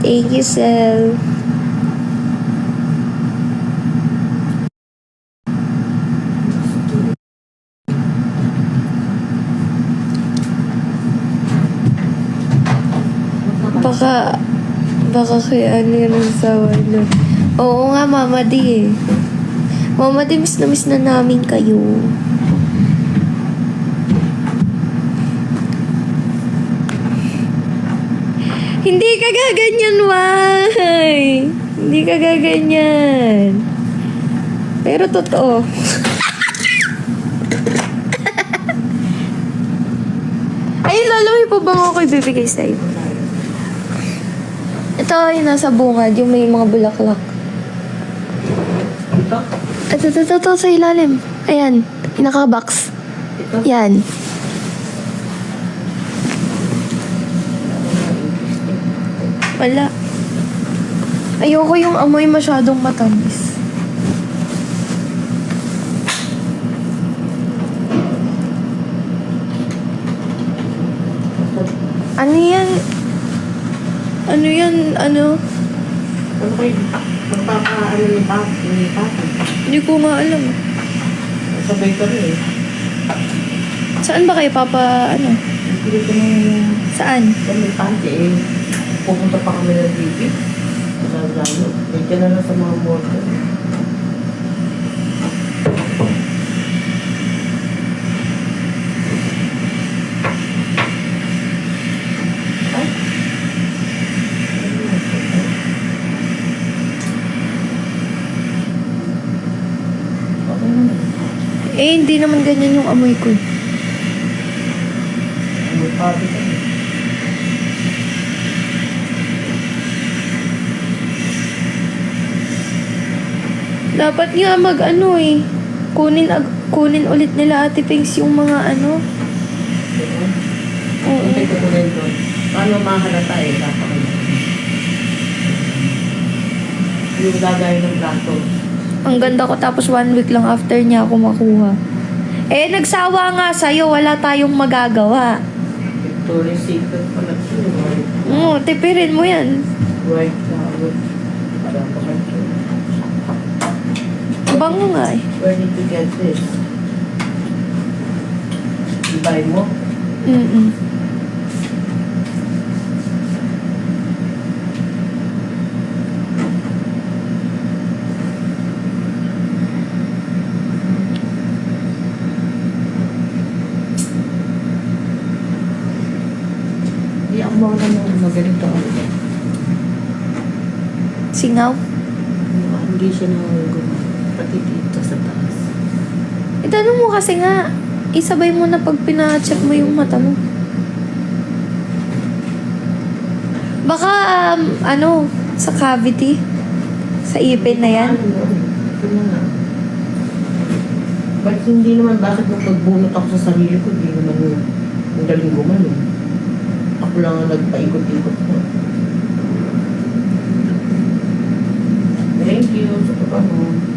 Thank you, Sel. Baka kaya ano yun ang sawa nun. Oo nga, Mama Di eh. Mama Di, miss na namin kayo. Hindi ka gaganyan, why? Hindi ka gaganyan. Pero totoo. Ayun, Lola, may pabango ko ibibigay sa'yo. Ito, yung nasa bungad, yung may mga bulaklak. Ito? Ito, sa ilalim. Ayan, yung naka-box. Ito? Yan. Wala. Ayoko yung amoy masyadong matamis. Ano yan? Ano yan? Ano? Ano kayo? Magpapa-ano ni Papa? Hindi ko nga alam. Sabay ka rin eh. Saan ba kayo ano? Bili ko ng Saan? may panty eh. Pupunta pa kami ng TV. Lalo. Hindi na lang sa mga border. Ay. Okay naman. Eh, hindi naman ganyan yung amoy ko. May party ka. Dapat nga kunin ulit nila Ate Pinks yung mga ano. Oo. Hindi ko rin doon. Paano mahalata eh? Dapat yung gagawin ng plato. Ang ganda ko tapos 1 week lang after niya ako makuha. Eh, nagsawa nga sa'yo. Wala tayong magagawa. Victoria's Secret pala ito. Oo, tipirin mo yan. White flower. Para pa kayo. Bango nga eh. Where did you get this? Ibay mo? Mm-mm. Hindi ako mawala ng ganito. Singaw. Hindi siya nangungulong. Pati dito sa taas. Itanong mo kasi nga, isabay mo na pag pina-check mo yung mata mo. Baka, sa cavity. Sa ipin na yan. Ito na nga. Bakit hindi naman, bakit nung pagbunot ako sa sarili ko, hindi naman yung galing gumano. Ako lang ang nagpaikot-ikot ko. Thank you sa pagkano.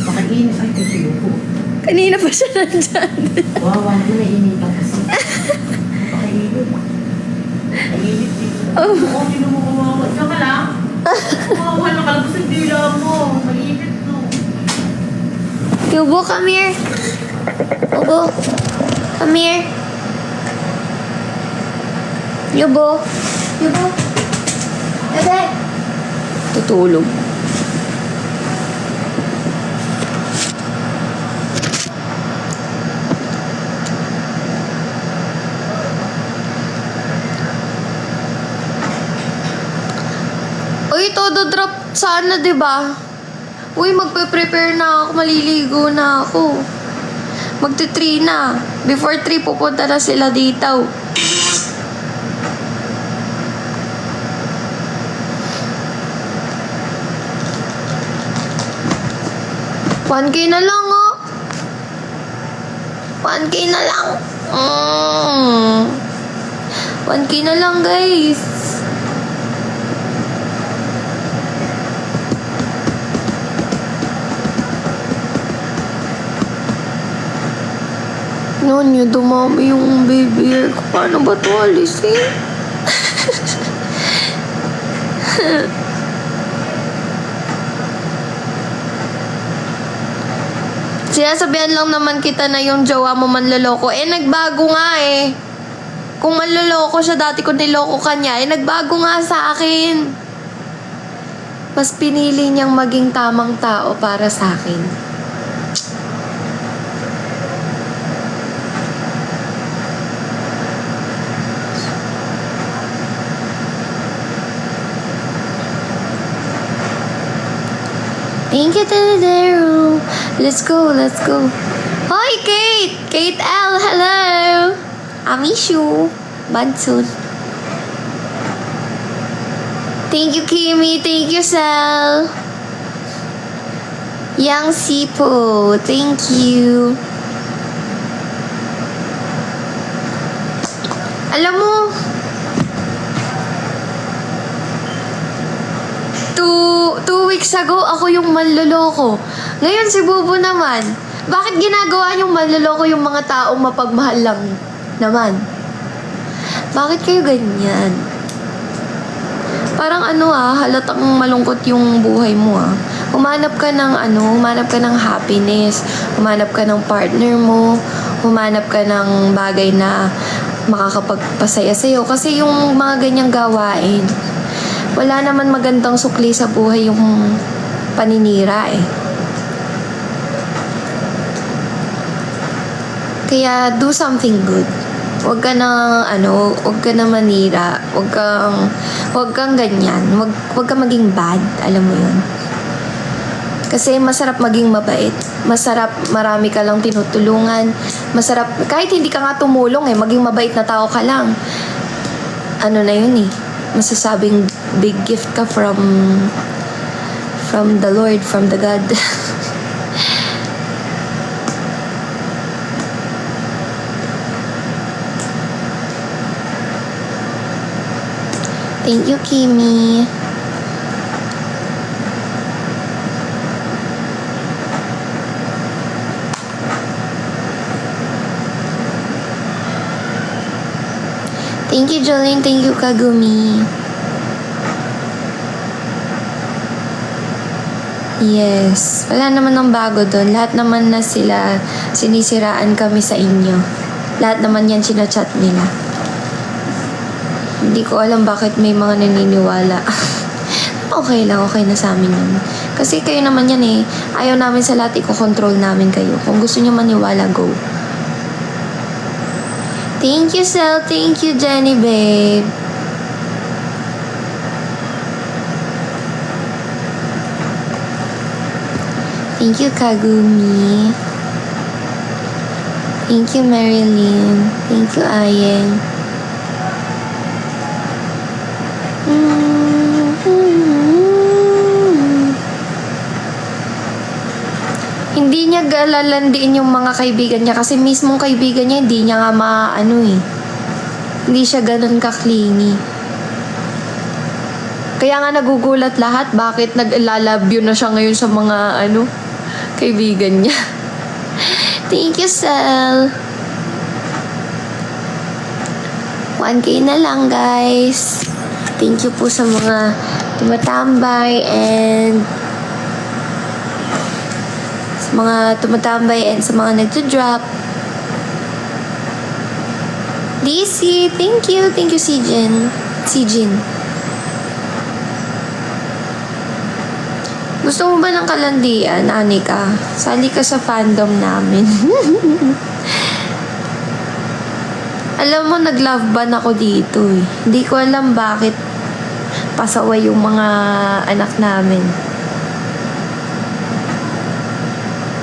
Pakainis ay kasi ko. Kanina pa siya nandyan. Wawa ko na initan kasi. Pakainis. Painit dito. Oh. Oo, sino mo kumawa? Diyan ka lang. Kumawa na kalabas ang dila mo. Mainit no. Yubo, come here. Yubo. Come here. Yubo. Yubo. Bebe. tutulog. Uy, todo drop sana, 'di ba? Uy, magpe-prepare na ako, maliligo na ako. Magti-3 na. Before 3, pupunta na sila dito. $1K na lang, oh. 1K na lang. 1K na lang, guys. Noon yun, dumami yung baby hair ko. Paano ba ito alisin? Sinasabihan lang naman kita na yung jowa mo manloloko. Nagbago nga eh. Kung manloloko siya, dati ko niloko kanya, nagbago nga sa akin. Mas pinili niyang maging tamang tao para sa akin. Thank you, Tenedero. Let's go, let's go. Hi, Kate! Kate L, hello! I miss you. Bansun. Thank you, Kimi. Thank you, Sal. Yang Sipo. Thank you. Alam mo, two weeks ago, ako yung manloloko. Ngayon, si Bubu naman. Bakit ginagawa niyong manloloko yung mga taong mapagmahal lang naman? Bakit kayo ganyan? Parang halatang malungkot yung buhay mo Humanap ka ng happiness. Humanap ka ng partner mo. Humanap ka ng bagay na makakapagpasaya sa'yo. Kasi yung mga ganyang gawain, wala naman magandang sukli sa buhay yung paninira eh. Kaya do something good. Huwag ka na manira. Huwag kang ganyan. Huwag kang maging bad. Alam mo yun. Kasi masarap maging mabait. Masarap marami ka lang tinutulungan. Masarap, kahit hindi ka nga tumulong maging mabait na tao ka lang. Na yun eh. Masasabing big gift ka from the Lord, from the God. Thank you, Kimi. Thank you, Jolene. Thank you, Kagumi. Yes. Wala naman ng bago doon. Lahat naman na sila sinisiraan kami sa inyo. Lahat naman yan sinachat nila. Hindi ko alam bakit may mga naniniwala. Okay lang. Okay na sa amin yun. Kasi kayo naman yan eh. Ayaw namin sa lahat i-control namin kayo. Kung gusto nyo maniwala, go. Thank you, Sel. Thank you, Jenny, babe. Thank you, Kagumi. Thank you, Marilyn. Thank you, Ayeng. Hindi niya galalandiin yung mga kaibigan niya kasi mismong kaibigan niya hindi niya nga hindi siya ganun ka-clingy. Kaya nga nagugulat lahat bakit nag-lalabyo na siya ngayon sa mga kaibigan niya. Thank you, Sel. 1K na lang, guys. Thank you po sa mga tumatambay and sa mga nagto-drop. DC, thank you. Thank you, Sijin. Gusto mo ba ng kalandian, Anika? Sali ka sa fandom namin. Alam mo, nag-love ban ako dito eh. Hindi ko alam bakit pasaway yung mga anak namin.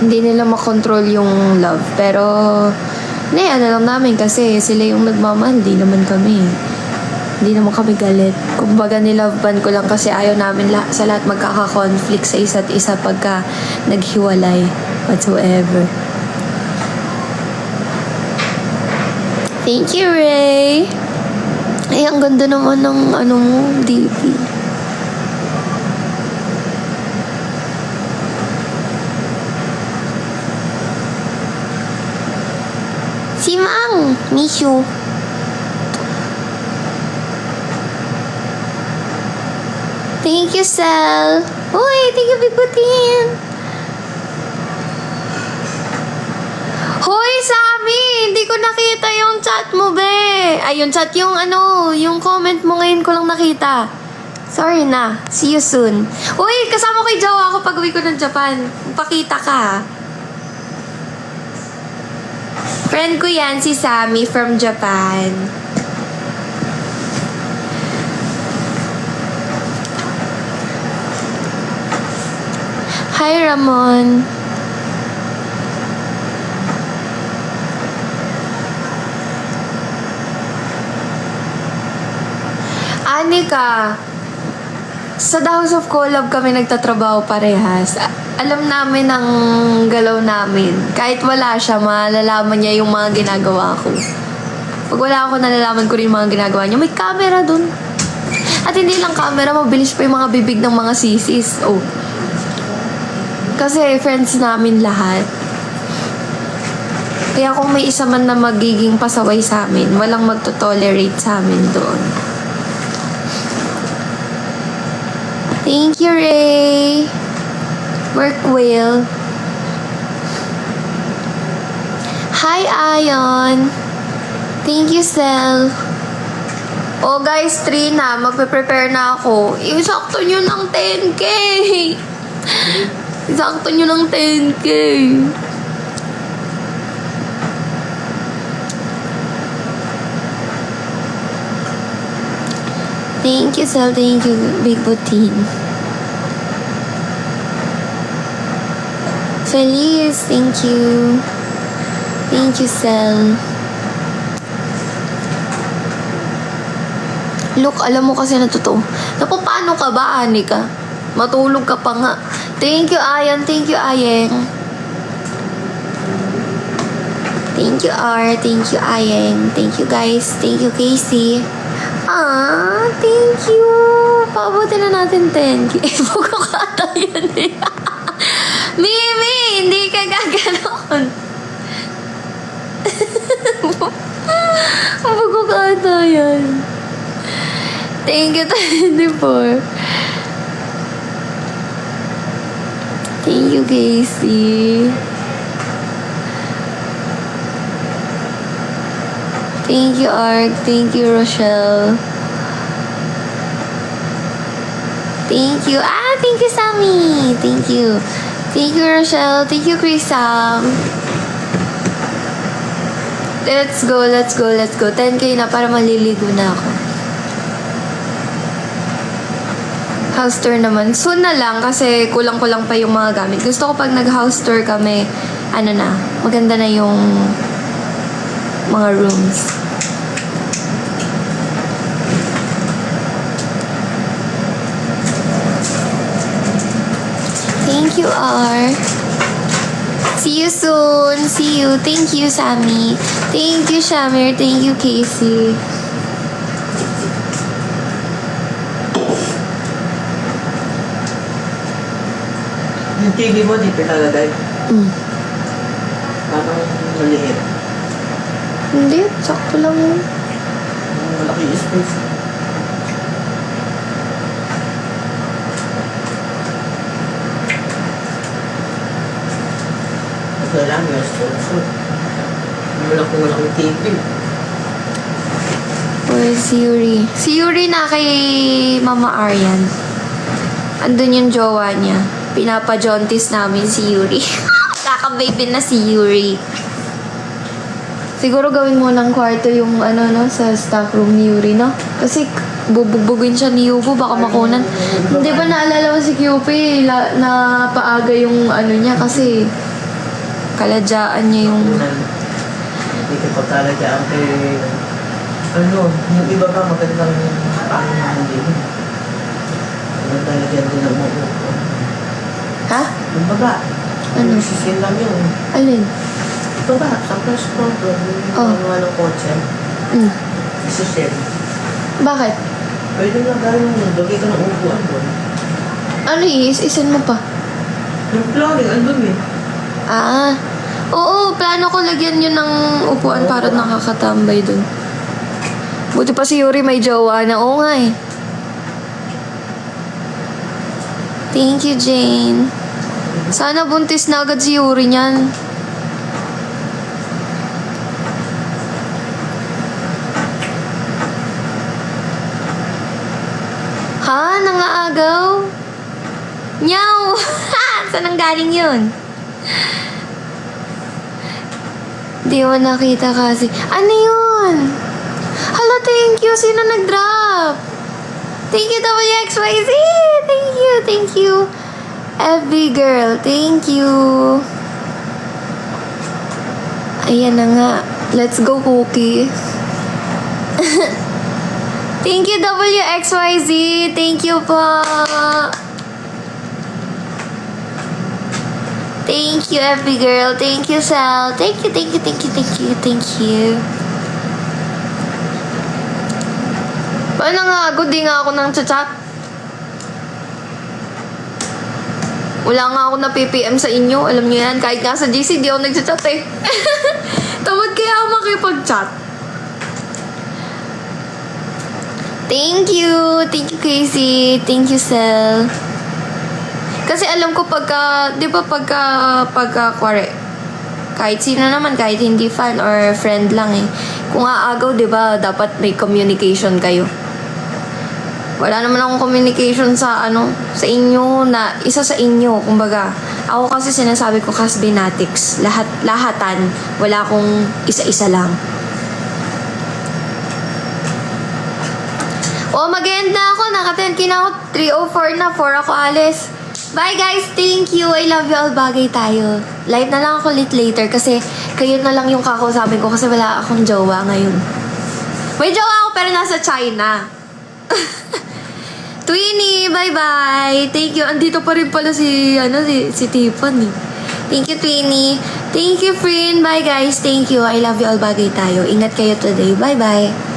Hindi nila makontrol yung love. Pero, ano lang namin kasi sila yung nagmamahal. Hindi naman kami. Hindi naman kami galit. Kumbaga nilove ban ko lang kasi ayaw namin sa lahat magkaka-conflict sa isa't isa pagka naghiwalay. Whatsoever. Thank you, Ray. Ay, ang ganda naman ng ano mo, DP. Si Mang, miss you. Thank you, Sel. Uy, thank you, Bigutin. Hoy, Sammy! Hindi ko nakita yung chat mo, be. Ay, yung chat, yung comment mo ngayon ko lang nakita. Sorry na. See you soon. Uy, kasama kay Jawa ako pag uwi ko ng Japan. Pakita ka. Friend ko yan, si Sammy from Japan. Hi, Ramon. Anika, sa The House of Collab kami nagtatrabaho parehas. Alam namin ang galaw namin. Kahit wala siya, malalaman niya yung mga ginagawa ko. Pag wala ako, nalalaman ko rin yung mga ginagawa niya. May camera dun. At hindi lang camera, mabilis pa yung mga bibig ng mga sisis. Oh. Kasi friends namin lahat. Kaya kung may isa man na magiging pasaway sa amin, walang magto-tolerate sa amin doon. Thank you, Ray. Work well. Hi, Ayon. Thank you, Sel. Oh, guys, 3 na. Magpe-prepare na ako. Isakto nyo ng 10K. Isakto nyo ng 10K. Thank you, Sel. Thank you, Big Butin. Feliz, thank you. Thank you, Sel. Look, alam mo kasi na totoo. Paano ka ba, Anika? Matulog ka pa nga. Thank you, Ayan. Thank you, Ayeng. Thank you, R. Thank you, Ayeng. Thank you, guys. Thank you, Casey. Thank you. Paabutin na natin 10K. Buko ka ata yun eh. Mimi, hindi ka gaganon. Buko ka ata yan. Thank you, 24. Thank you, Casey. Thank you, Ark. Thank you, Rochelle. Thank you. Thank you, Sammy. Thank you. Thank you, Rochelle. Thank you, Krisam. Let's go, let's go, let's go. 10K na para maliligo na ako. House tour naman. Soon na lang kasi kulang-kulang pa yung mga gamit. Gusto ko pag nag-house tour kami, maganda na yung mga rooms. Thank you, R. See you soon. See you. Thank you, Sammy. Thank you, Shamir. Thank you, Casey. Yung TV mo, di pinalagay. Parang maliit. Hindi, sakto lang yun. Malaki yung space. Ito lang, yung sponsor. Walang TV. Or si Yuri. Si Yuri na kay Mama Aryan. Andun yung jowa niya. Pinapa-jaunties namin si Yuri. Kaka-baby na si Yuri. Siguro gawin mo ng kwarto yung sa stock room ni Yuri, no? Kasi bubugbugin siya ni Yubo, baka makunan. Hindi ba naalala mo si QP na paaga yung niya kasi kaladyaan niya yung... Hindi ko pa talaga ang yung iba ba magandang pangin na hindi. Talaga din ang mo. Ha? Yung baba. Ano? Sisin lang yun. Alin? Baba, sa first floor doon. Yung ng kotse. Sisin. Bakit? Pwede lang gawin mo. Dugay ka ng upuan doon. Ano isin mo pa? Yung flooring, andun eh. Ah, oo, plano ko lagyan yun ng upuan para nakakatambay dun. Buti pa si Yuri may jowa na. Oo nga eh. Thank you, Jane. Sana buntis na agad si Yuri niyan. Ha? Nangaagaw? Nyaw! Saan ang galing yun? Di mo nakita kasi. Ano yun? Hala, thank you. Sino nag-drop? Thank you, WXYZ. Thank you, thank you. FB girl, thank you. Ayan na nga. Let's go, Cookie. Thank you, WXYZ. Thank you po. Thank you, FB girl. Thank you, Sal. Thank you, thank you, thank you, thank you, thank you. Paano nga ako? Di nga ako nang chat. Wala nga ako na PPM sa inyo. Alam niyo yan. Kahit nga sa GC, di ako nagchat eh. Tamad kaya ako makipag-chat. Thank you. Thank you, Casey. Thank you, Sel. Kasi alam ko pagka, di ba kware, kahit sino naman, kahit hindi fan or friend lang eh. Kung aagaw, di ba, dapat may communication kayo. Wala naman akong communication sa sa inyo na isa sa inyo, kumbaga. Ako kasi sinasabi ko Casbinatics, lahatan, wala akong isa-isa lang. Mag-end na ako, naka-10K na ako, 3:04 na, 4 ako alis. Bye guys, thank you. I love you all. Bagay tayo. Live na lang ako later kasi kayo na lang yung kakausapin ko kasi wala akong jowa ngayon. May jowa ako pero nasa China. Twinnie, bye-bye. Thank you. Andito pa rin pala si Tiffany. Thank you, Twinnie. Thank you, friend. Bye guys. Thank you. I love you all. Bagay tayo. Ingat kayo today. Bye-bye.